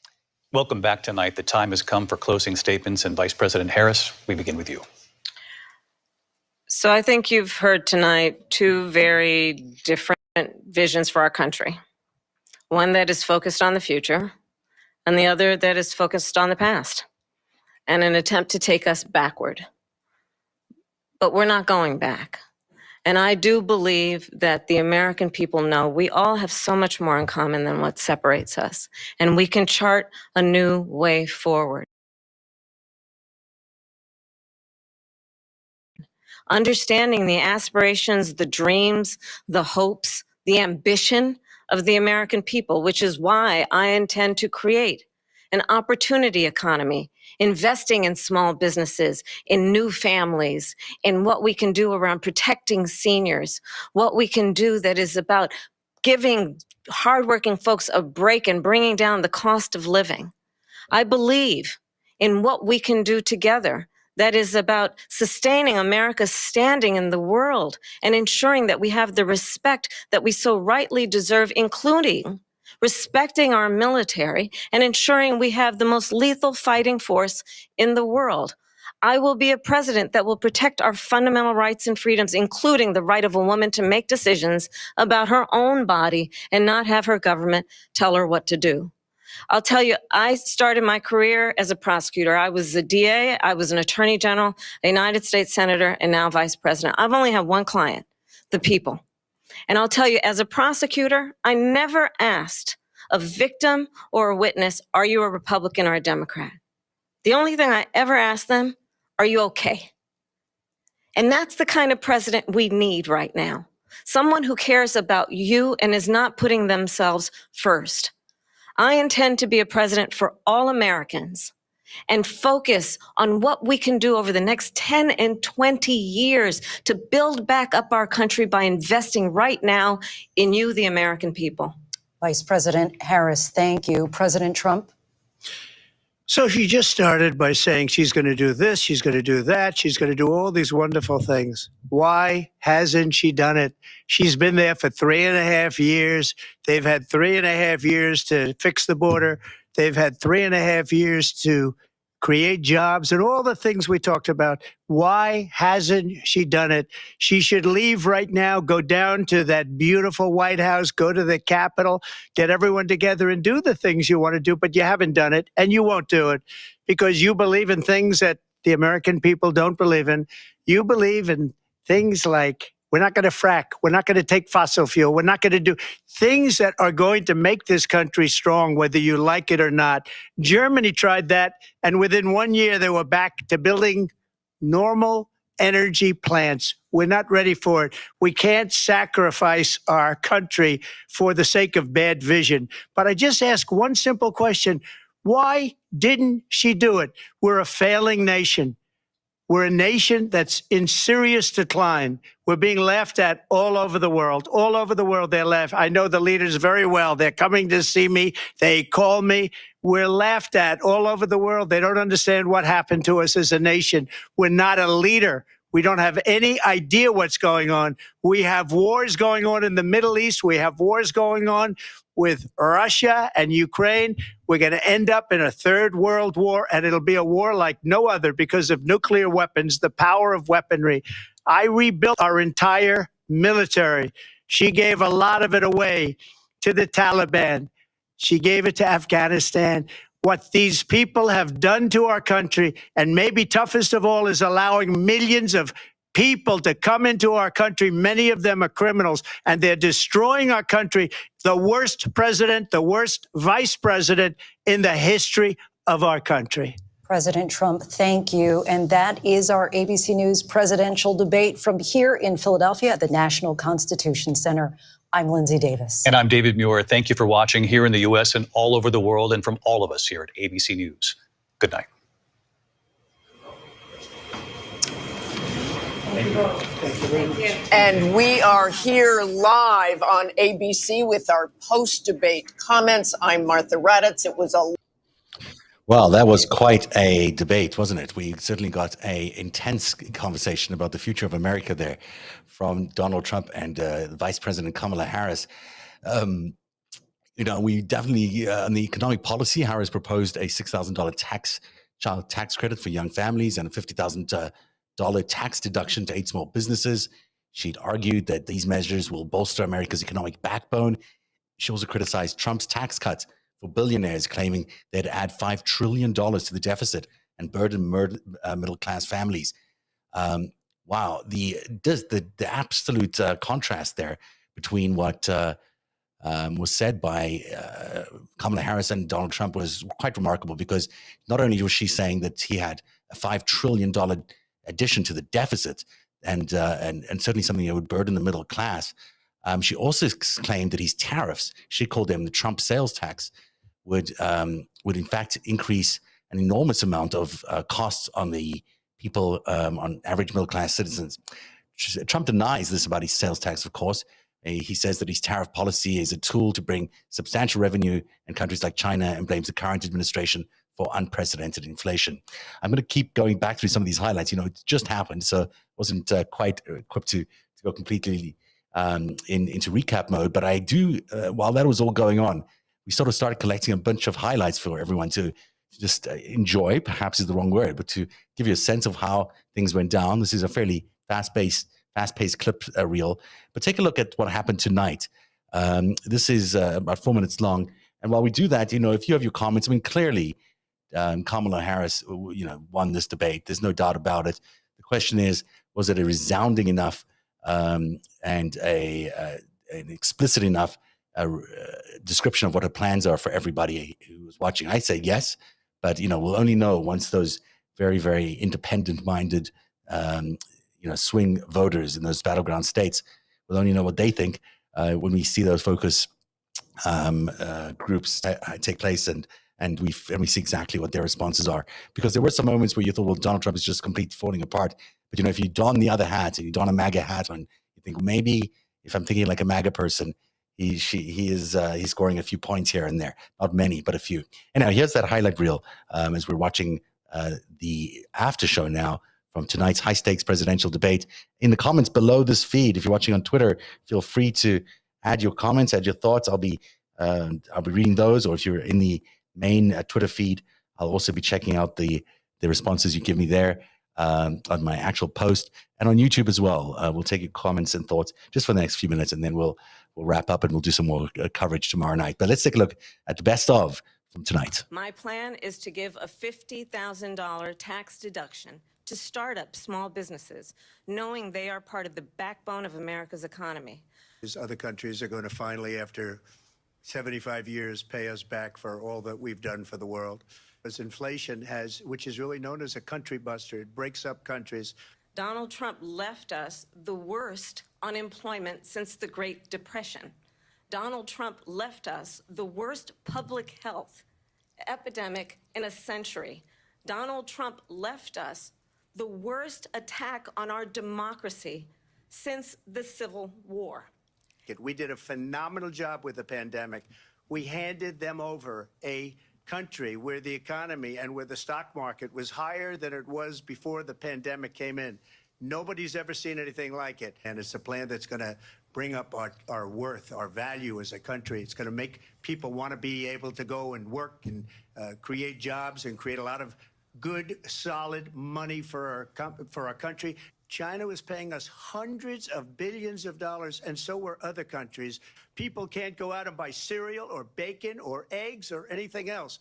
Welcome back tonight. The time has come for closing statements, and Vice President Harris, we begin with you. So I think you've heard tonight two very different visions for our country. One that is focused on the future, and the other that is focused on the past, and an attempt to take us backward. But we're not going back. And I do believe that the American people know we all have so much more in common than what separates us, and we can chart a new way forward. Understanding the aspirations, the dreams, the hopes, the ambition of the American people, which is why I intend to create an opportunity economy, investing in small businesses, in new families, in what we can do around protecting seniors, what we can do that is about giving hardworking folks a break and bringing down the cost of living. I believe in what we can do together that is about sustaining America's standing in the world and ensuring that we have the respect that we so rightly deserve, including respecting our military and ensuring we have the most lethal fighting force in the world. I will be a president that will protect our fundamental rights and freedoms, including the right of a woman to make decisions about her own body and not have her government tell her what to do. I'll tell you, I started my career as a prosecutor. I was a DA, I was an attorney general, a United States senator, and now vice president. I've only had one client, the people. And I'll tell you, as a prosecutor, I never asked a victim or a witness, are you a Republican or a Democrat? The only thing I ever asked them, are you okay? And that's the kind of president we need right now. Someone who cares about you and is not putting themselves first. I intend to be a president for all Americans and focus on what we can do over the next 10 and 20 years to build back up our country by investing right now in you, the American people. Vice President Harris, thank you. President Trump? So she just started by saying she's going to do this, she's going to do that, she's going to do all these wonderful things. Why hasn't she done it? She's been there for 3.5 years. They've had 3.5 years to fix the border. They've had 3.5 years to create jobs and all the things we talked about. Why hasn't she done it? She should leave right now, go down to that beautiful White House, go to the Capitol, get everyone together and do the things you want to do, but you haven't done it and you won't do it because you believe in things that the American people don't believe in. You believe in things like we're not going to frack. We're not going to take fossil fuel. We're not going to do things that are going to make this country strong, whether you like it or not. Germany tried that, and within 1 year, they were back to building normal energy plants. We're not ready for it. We can't sacrifice our country for the sake of bad vision. But I just ask one simple question. Why didn't she do it? We're a failing nation. We're a nation that's in serious decline. We're being laughed at all over the world. All over the world, they're laughed. I know the leaders very well. They're coming to see me. They call me. We're laughed at all over the world. They don't understand what happened to us as a nation. We're not a leader. We don't have any idea what's going on. We have wars going on in the Middle East. We have wars going on with Russia and Ukraine. We're going to end up in a third world war, and it'll be a war like no other because of nuclear weapons, the power of weaponry. I rebuilt our entire military. She gave a lot of it away to the Taliban. She gave it to Afghanistan. What these people have done to our country, and maybe toughest of all, is allowing millions of people to come into our country. Many of them are criminals, and they're destroying our country. The worst president, the worst vice president in the history of our country. President Trump, thank you. And that is our ABC News presidential debate from here in Philadelphia at the National Constitution Center. I'm Lindsay Davis. And I'm David Muir. Thank you for watching here in the U.S. and all over the world, and from all of us here at ABC News. Good night. Thank you. And we are here live on ABC with our post-debate comments. I'm Martha Raddatz. It was a Well, that was quite a debate, wasn't it? We certainly got a intense conversation about the future of America there from Donald Trump and Vice President Kamala Harris. Um, we definitely, on the economic policy, Harris proposed a $6,000 child tax credit for young families and a $50,000 tax deduction to aid small businesses. She'd argued that these measures will bolster America's economic backbone. She also criticized Trump's tax cuts for billionaires, claiming they'd add $5 trillion to the deficit and burden middle-class families. Wow, the absolute contrast there between what was said by Kamala Harris and Donald Trump was quite remarkable, because not only was she saying that he had a $5 trillion addition to the deficit, and certainly something that would burden the middle class, she also claimed that his tariffs, she called them the Trump sales tax, would in fact increase an enormous amount of costs on the people, on average middle class citizens. Trump denies this about his sales tax, of course. He says that his tariff policy is a tool to bring substantial revenue in countries like China, and blames the current administration for unprecedented inflation. I'm going to keep going back through some of these highlights. It just happened, so wasn't quite equipped to go completely into recap mode. But I do, while that was all going on, we sort of started collecting a bunch of highlights for everyone to just enjoy, perhaps is the wrong word, but to give you a sense of how things went down. This is a fairly fast-paced clip reel, but take a look at what happened tonight. This is about 4 minutes long. And while we do that, if you have your comments, clearly Kamala Harris, won this debate. There's no doubt about it. The question is, was it a resounding enough and an explicit enough description of what her plans are for everybody who was watching? I say yes, but we'll only know once those very, very independent-minded swing voters in those battleground states will only know what they think when we see those focus groups take place, and we see exactly what their responses are. Because there were some moments where you thought, well, Donald Trump is just completely falling apart. But if you don the other hat, and you don a MAGA hat on, you think, maybe if I'm thinking like a MAGA person, he's scoring a few points here and there. Not many, but a few. And now here's that highlight reel as we're watching the after show now from tonight's high-stakes presidential debate. In the comments below this feed, if you're watching on Twitter, feel free to add your comments, add your thoughts. I'll be reading those. Or if you're in the main Twitter feed, I'll also be checking out the responses you give me there on my actual post, and on YouTube as well. We'll take your comments and thoughts just for the next few minutes, and then we'll wrap up and we'll do some more coverage tomorrow night. But let's take a look at the best of from tonight. My plan is to give a $50,000 tax deduction to start up small businesses, knowing they are part of the backbone of America's economy. Other countries are going to finally, after 75 years, pay us back for all that we've done for the world. As inflation which is really known as a country buster, it breaks up countries. Donald Trump left us the worst unemployment since the Great Depression. Donald Trump left us the worst public health epidemic in a century. Donald Trump left us the worst attack on our democracy since the Civil War. We did a phenomenal job with the pandemic. We handed them over a country where the economy and where the stock market was higher than it was before the pandemic came in. Nobody's ever seen anything like it. And it's a plan that's going to bring up our worth, our value as a country. It's going to make people want to be able to go and work and create jobs and create a lot of good, solid money for our country. China was paying us hundreds of billions of dollars, and so were other countries. People can't go out and buy cereal or bacon or eggs or anything else.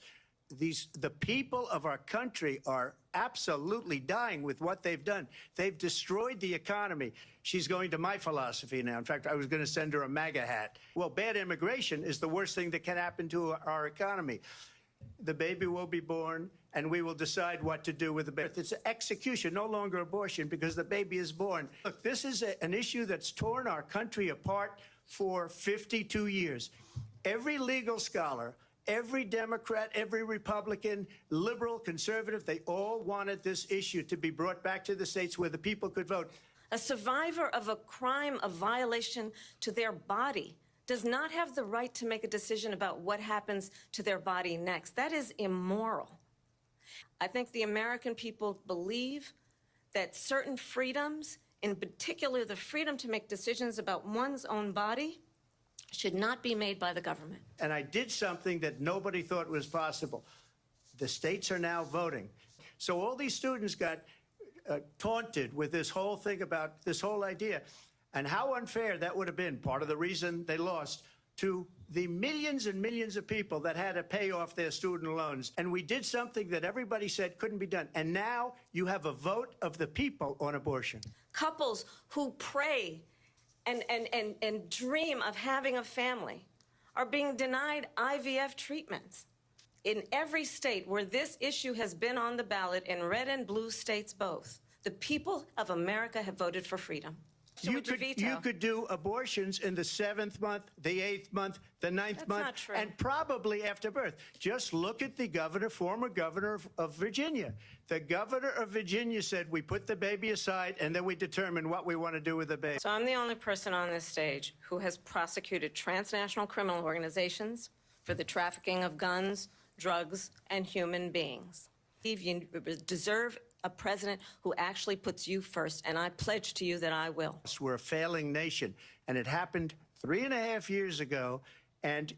The people of our country are absolutely dying with what they've done. They've destroyed the economy. She's going to my philosophy now. In fact, I was going to send her a MAGA hat. Well, bad immigration is the worst thing that can happen to our economy. The baby will be born, and we will decide what to do with the baby. It's execution, no longer abortion, because the baby is born. Look, this is an issue that's torn our country apart for 52 years. Every legal scholar, every Democrat, every Republican, liberal, conservative, they all wanted this issue to be brought back to the states where the people could vote. A survivor of a crime of violation to their body does not have the right to make a decision about what happens to their body next. That is immoral. I think the American people believe that certain freedoms, in particular the freedom to make decisions about one's own body, should not be made by the government. And I did something that nobody thought was possible. The states are now voting. So all these students got taunted with this whole thing about this whole idea. And how unfair that would have been, part of the reason they lost, to the millions and millions of people that had to pay off their student loans. And we did something that everybody said couldn't be done. And now you have a vote of the people on abortion. Couples who pray and dream of having a family are being denied IVF treatments. In every state where this issue has been on the ballot, in red and blue states both, the people of America have voted for freedom. So You could do abortions in the 7th month, the 8th month, the 9th month, not true. and probably after birth. Just look at the former governor of Virginia. The governor of Virginia said, we put the baby aside and then we determine what we want to do with the baby. So I'm the only person on this stage who has prosecuted transnational criminal organizations for the trafficking of guns, drugs, and human beings. You deserve a president who actually puts you first, and I pledge to you that I will. We're a failing nation, and it happened 3.5 years ago. And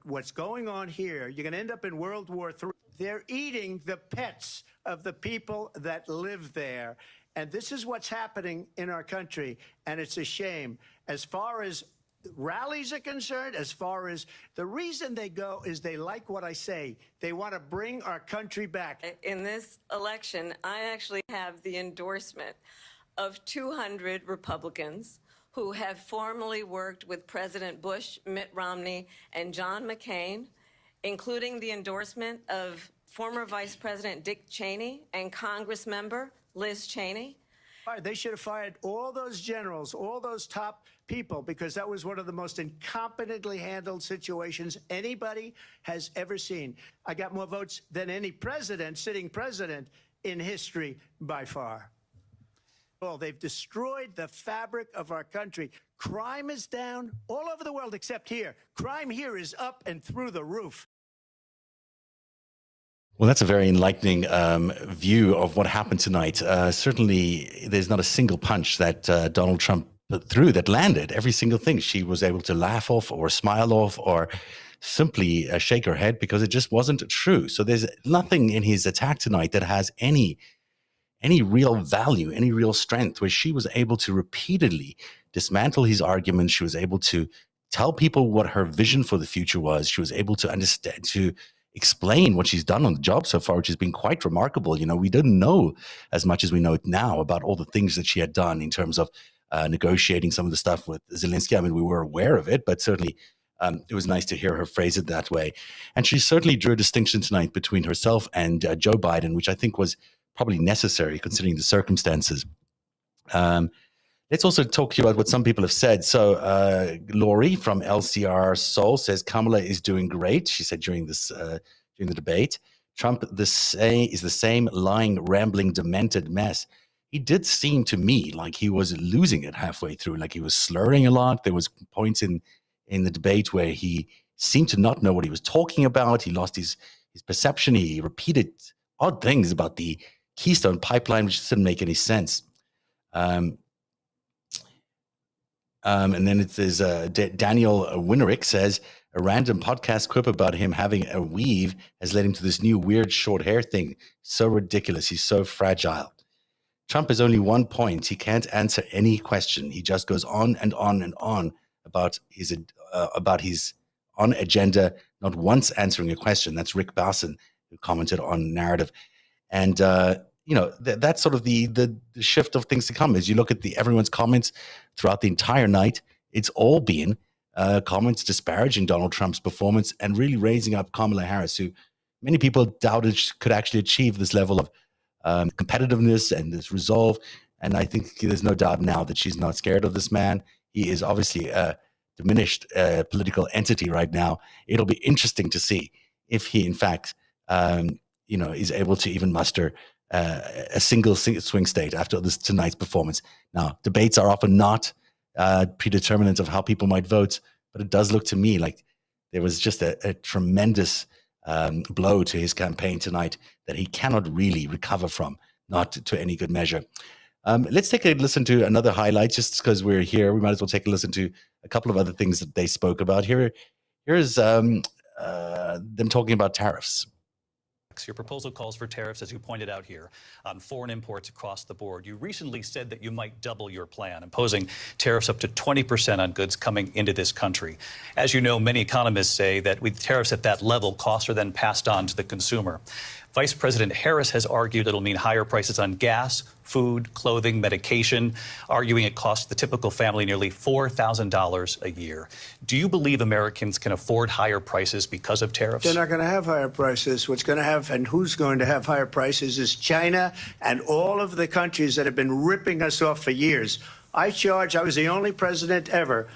what's going on here, you're going to end up in World War III. They're eating the pets of the people that live there. And this is what's happening in our country, and it's a shame. As far as rallies are concerned, as far as the reason they go is they like what I say. They want to bring our country back. In this election, I actually have the endorsement of 200 Republicans who have formerly worked with President Bush, Mitt Romney, and John McCain, including the endorsement of former Vice President Dick Cheney and Congress member Liz Cheney. They should have fired all those generals, all those top people, because that was one of the most incompetently handled situations anybody has ever seen. I got more votes than any president, sitting president, in history by far. Well, they've destroyed the fabric of our country. Crime is down all over the world except here. Crime here is up and through the roof. Well, that's a very enlightening view of what happened tonight. Certainly, there's not a single punch that Donald Trump threw that landed. Every single thing she was able to laugh off or smile off or simply shake her head because it just wasn't true. So there's nothing in his attack tonight that has any real value, any real strength, where she was able to repeatedly dismantle his arguments. She was able to tell people what her vision for the future was. She was able to understand, to explain what she's done on the job so far, which has been quite remarkable. You know, we didn't know as much as we know it now about all the things that she had done in terms of negotiating some of the stuff with Zelensky. I mean, we were aware of it, but certainly it was nice to hear her phrase it that way. And she certainly drew a distinction tonight between herself and Joe Biden, which I think was probably necessary considering the circumstances. Let's also talk to you about what some people have said. So Lori from LCR Seoul says Kamala is doing great. She said during the debate, Trump is the same lying, rambling, demented mess. He did seem to me like he was losing it halfway through, like he was slurring a lot. There was points in the debate where he seemed to not know what he was talking about. He lost his perception. He repeated odd things about the Keystone Pipeline, which didn't make any sense. And then it says Daniel Winnerick says a random podcast quip about him having a weave has led him to this new weird short hair thing. So ridiculous. He's so fragile. Trump has only one point. He can't answer any question. He just goes on and on and on about his on agenda, not once answering a question. That's Rick Basson, who commented on Narativ. And that's sort of the shift of things to come. As you look at everyone's comments throughout the entire night, it's all been comments disparaging Donald Trump's performance and really raising up Kamala Harris, who many people doubted could actually achieve this level of competitiveness and this resolve. And I think there's no doubt now that she's not scared of this man. He is obviously a diminished political entity right now. It'll be interesting to see if he, in fact, is able to even muster a single swing state after tonight's performance. Now, debates are often not predeterminant of how people might vote, but it does look to me like there was just a tremendous blow to his campaign tonight that he cannot really recover from, not to any good measure. Let's take a listen to another highlight, just because we're here. We might as well take a listen to a couple of other things that they spoke about. Here's them talking about tariffs. Your proposal calls for tariffs, as you pointed out here, on foreign imports across the board. You recently said that you might double your plan, imposing tariffs up to 20% on goods coming into this country. As you know, many economists say that with tariffs at that level, costs are then passed on to the consumer. Vice President Harris has argued it'll mean higher prices on gas, food, clothing, medication, arguing it costs the typical family nearly $4,000 a year. Do you believe Americans can afford higher prices because of tariffs? They're not going to have higher prices. What's going to have and who's going to have higher prices is China and all of the countries that have been ripping us off for years. I was the only president ever.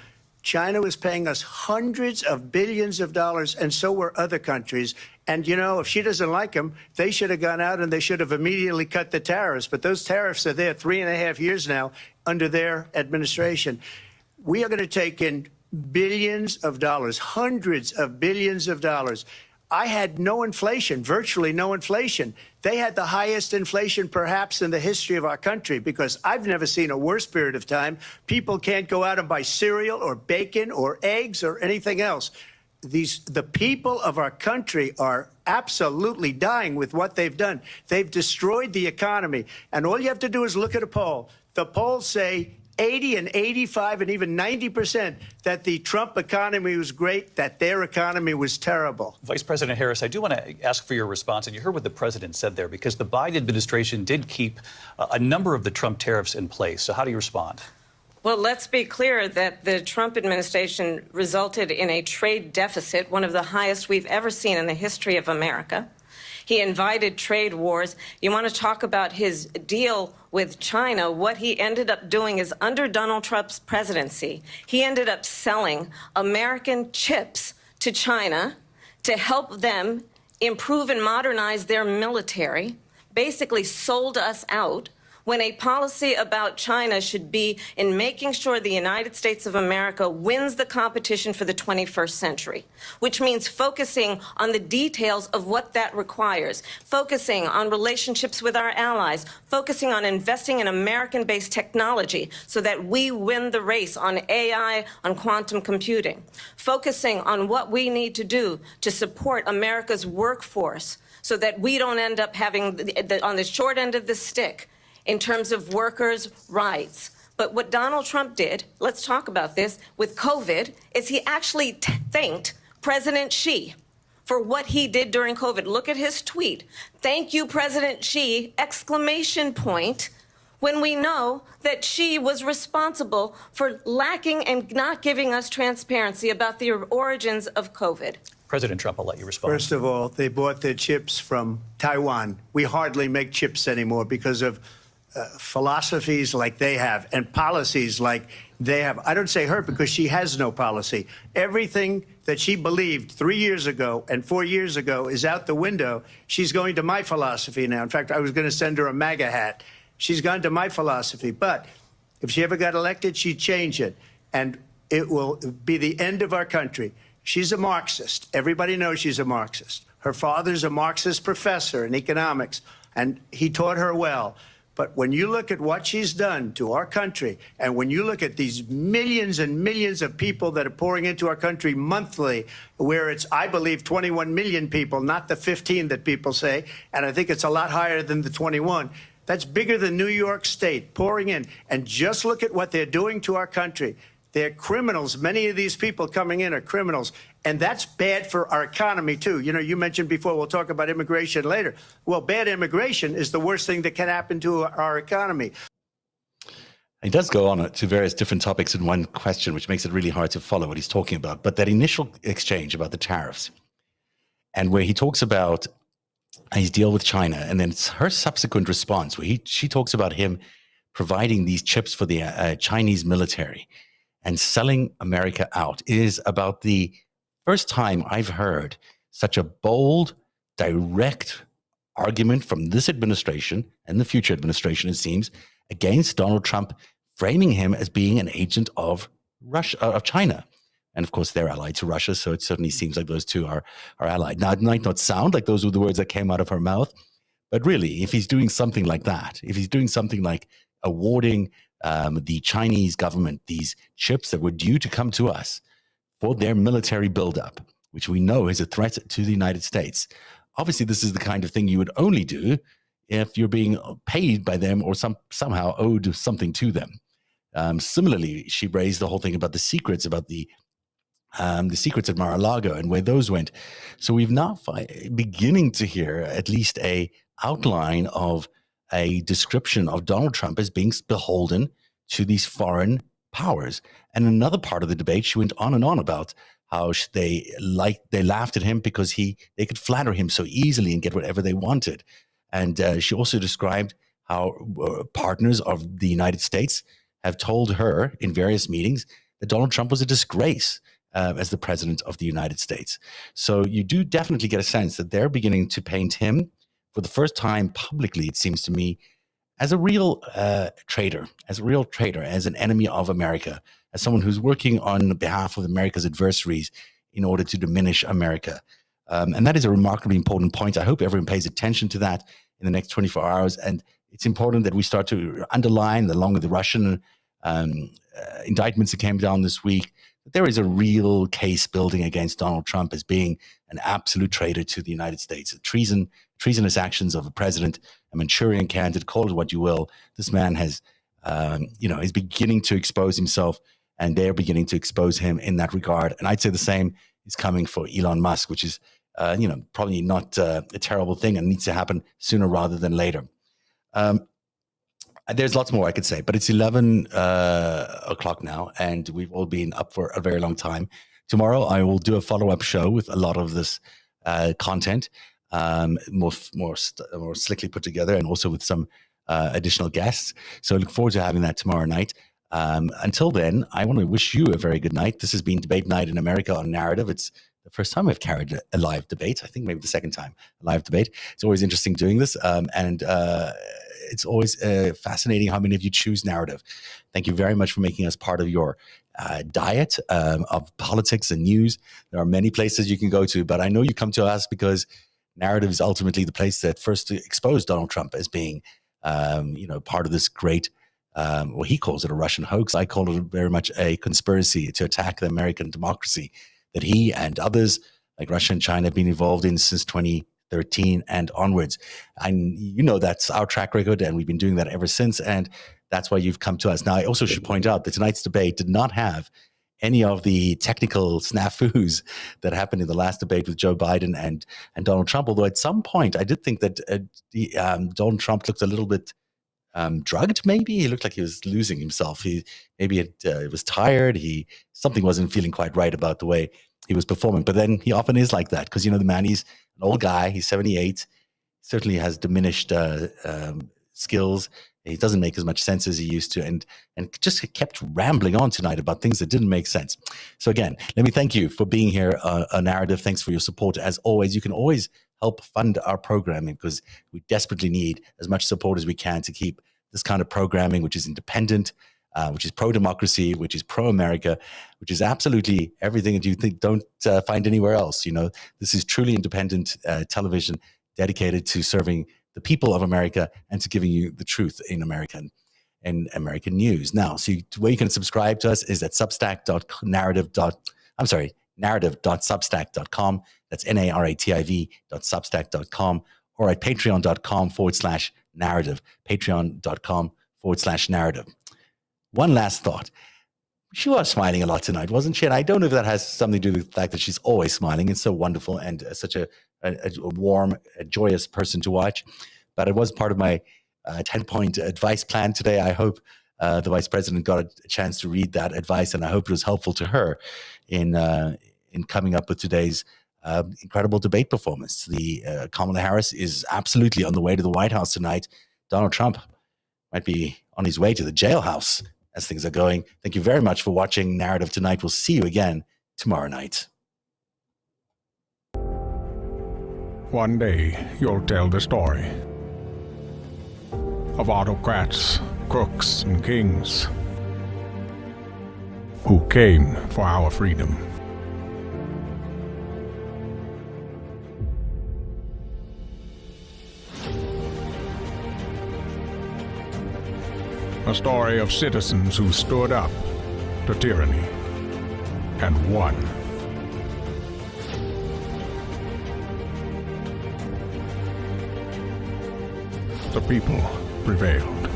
China was paying us hundreds of billions of dollars, and so were other countries. And, you know, if she doesn't like them, they should have gone out and they should have immediately cut the tariffs. But those tariffs are there 3.5 years now under their administration. We are going to take in billions of dollars, hundreds of billions of dollars. I had no inflation, virtually no inflation. They had the highest inflation perhaps in the history of our country, because I've never seen a worse period of time. People can't go out and buy cereal or bacon or eggs or anything else. The people of our country are absolutely dying with what they've done. They've destroyed the economy. And all you have to do is look at a poll. The polls say 80 and 85 and even 90% that the Trump economy was great, that their economy was terrible. Vice President Harris, I do want to ask for your response. And you heard what the president said there, because the Biden administration did keep a number of the Trump tariffs in place. So how do you respond? Well, let's be clear that the Trump administration resulted in a trade deficit, one of the highest we've ever seen in the history of America. He invited trade wars. You want to talk about his deal with China? What he ended up doing is, under Donald Trump's presidency, he ended up selling American chips to China to help them improve and modernize their military, basically sold us out, when a policy about China should be in making sure the United States of America wins the competition for the 21st century, which means focusing on the details of what that requires, focusing on relationships with our allies, focusing on investing in American-based technology so that we win the race on AI, on quantum computing, focusing on what we need to do to support America's workforce so that we don't end up having, on the short end of the stick, in terms of workers' rights. But what Donald Trump did, let's talk about this, with COVID, is he actually thanked President Xi for what he did during COVID. Look at his tweet. "Thank you, President Xi," exclamation point, when we know that Xi was responsible for lacking and not giving us transparency about the origins of COVID. President Trump, I'll let you respond. First of all, they bought their chips from Taiwan. We hardly make chips anymore because of philosophies like they have and policies like they have. I don't say her because she has no policy. Everything that she believed 3 years ago and 4 years ago is out the window. She's going to my philosophy now. In fact, I was going to send her a MAGA hat. She's gone to my philosophy. But if she ever got elected, she'd change it. And it will be the end of our country. She's a Marxist. Everybody knows she's a Marxist. Her father's a Marxist professor in economics, and he taught her well. But when you look at what she's done to our country, and when you look at these millions and millions of people that are pouring into our country monthly, where it's, I believe, 21 million people, not the 15 that people say, and I think it's a lot higher than the 21. That's bigger than New York State pouring in. And just look at what they're doing to our country. They're criminals. Many of these people coming in are criminals. And that's bad for our economy, too. You know, you mentioned before, we'll talk about immigration later. Well, bad immigration is the worst thing that can happen to our economy. He does go on to various different topics in one question, which makes it really hard to follow what he's talking about. But that initial exchange about the tariffs, and where he talks about his deal with China, and then it's her subsequent response, where she talks about him providing these chips for the Chinese military and selling America out, is about the first time I've heard such a bold, direct argument from this administration and the future administration, it seems, against Donald Trump, framing him as being an agent of Russia, of China. And of course, they're allied to Russia. So it certainly seems like those two are allied. Now, it might not sound like those were the words that came out of her mouth, but really, if he's doing something like that, if he's doing something like awarding the Chinese government these chips that were due to come to us for their military buildup, which we know is a threat to the United States. Obviously, this is the kind of thing you would only do if you're being paid by them or somehow owed something to them. Similarly, she raised the whole thing about the secrets, about the secrets at Mar-a-Lago and where those went. So we've now beginning to hear at least a outline of a description of Donald Trump as being beholden to these foreign powers. And another part of the debate, she went on and on about how they laughed at him because they could flatter him so easily and get whatever they wanted. And she also described how partners of the United States have told her in various meetings that Donald Trump was a disgrace as the president of the United States. So you do definitely get a sense that they're beginning to paint him for the first time publicly, it seems to me, as a real traitor, as an enemy of America, as someone who's working on behalf of America's adversaries in order to diminish America. And that is a remarkably important point. I hope everyone pays attention to that in the next 24 hours. And it's important that we start to underline, along with the Russian indictments that came down this week, that there is a real case building against Donald Trump as being an absolute traitor to the United States. Treasonous actions of a president, a Manchurian candidate, call it what you will. This man has, is beginning to expose himself, and they're beginning to expose him in that regard. And I'd say the same is coming for Elon Musk, which is, probably not a terrible thing and needs to happen sooner rather than later. There's lots more I could say, but it's 11 o'clock now, and we've all been up for a very long time. Tomorrow, I will do a follow-up show with a lot of this content, more slickly put together, and also with some additional guests. So I look forward to having that tomorrow night. Until then, I want to wish you a very good night. This has been Debate Night in America on Narativ. It's the first time I've carried a live debate. I think maybe the second time a live debate. It's always interesting doing this. And it's always fascinating how many of you choose Narativ. Thank you very much for making us part of your diet of politics and news. There are many places you can go to, but I know you come to us because Narativ is ultimately the place that first exposed Donald Trump as being, part of this great, well, he calls it a Russian hoax. I call it very much a conspiracy to attack the American democracy that he and others like Russia and China have been involved in since 2013 and onwards. And that's our track record, and we've been doing that ever since. And that's why you've come to us. Now, I also should point out that tonight's debate did not have any of the technical snafus that happened in the last debate with Joe Biden and Donald Trump. Although at some point, I did think that Donald Trump looked a little bit drugged. Maybe he looked like he was losing himself. He was tired. Something wasn't feeling quite right about the way he was performing. But then he often is like that because the man, he's an old guy. He's 78. Certainly has diminished skills. He doesn't make as much sense as he used to, and just kept rambling on tonight about things that didn't make sense. So again, let me thank you for being here on Narativ. Thanks for your support. As always, you can always help fund our programming because we desperately need as much support as we can to keep this kind of programming, which is independent, which is pro-democracy, which is pro-America, which is absolutely everything that you think don't find anywhere else. This is truly independent television dedicated to serving the people of America and to giving you the truth in American news. Now, the way you can subscribe to us is at narrative.substack.com. That's NARATIV.substack.com, or at patreon.com/narrative, patreon.com/narrative. One last thought. She was smiling a lot tonight, wasn't she? And I don't know if that has something to do with the fact that she's always smiling. It's so wonderful and such a warm, joyous person to watch. But it was part of my 10-point advice plan today. I hope the Vice President got a chance to read that advice, and I hope it was helpful to her in coming up with today's incredible debate performance. The Kamala Harris is absolutely on the way to the White House tonight. Donald Trump might be on his way to the jailhouse as things are going. Thank you very much for watching Narativ tonight. We'll see you again tomorrow night. One day, you'll tell the story of autocrats, crooks, and kings. who came for our freedom. A story of citizens who stood up to tyranny and won. The people prevailed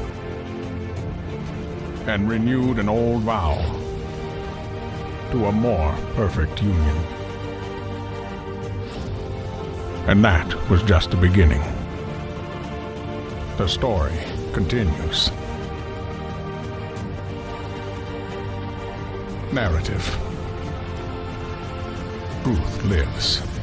and renewed an old vow to a more perfect union. And that was just the beginning. The story continues. Narativ. Truth lives.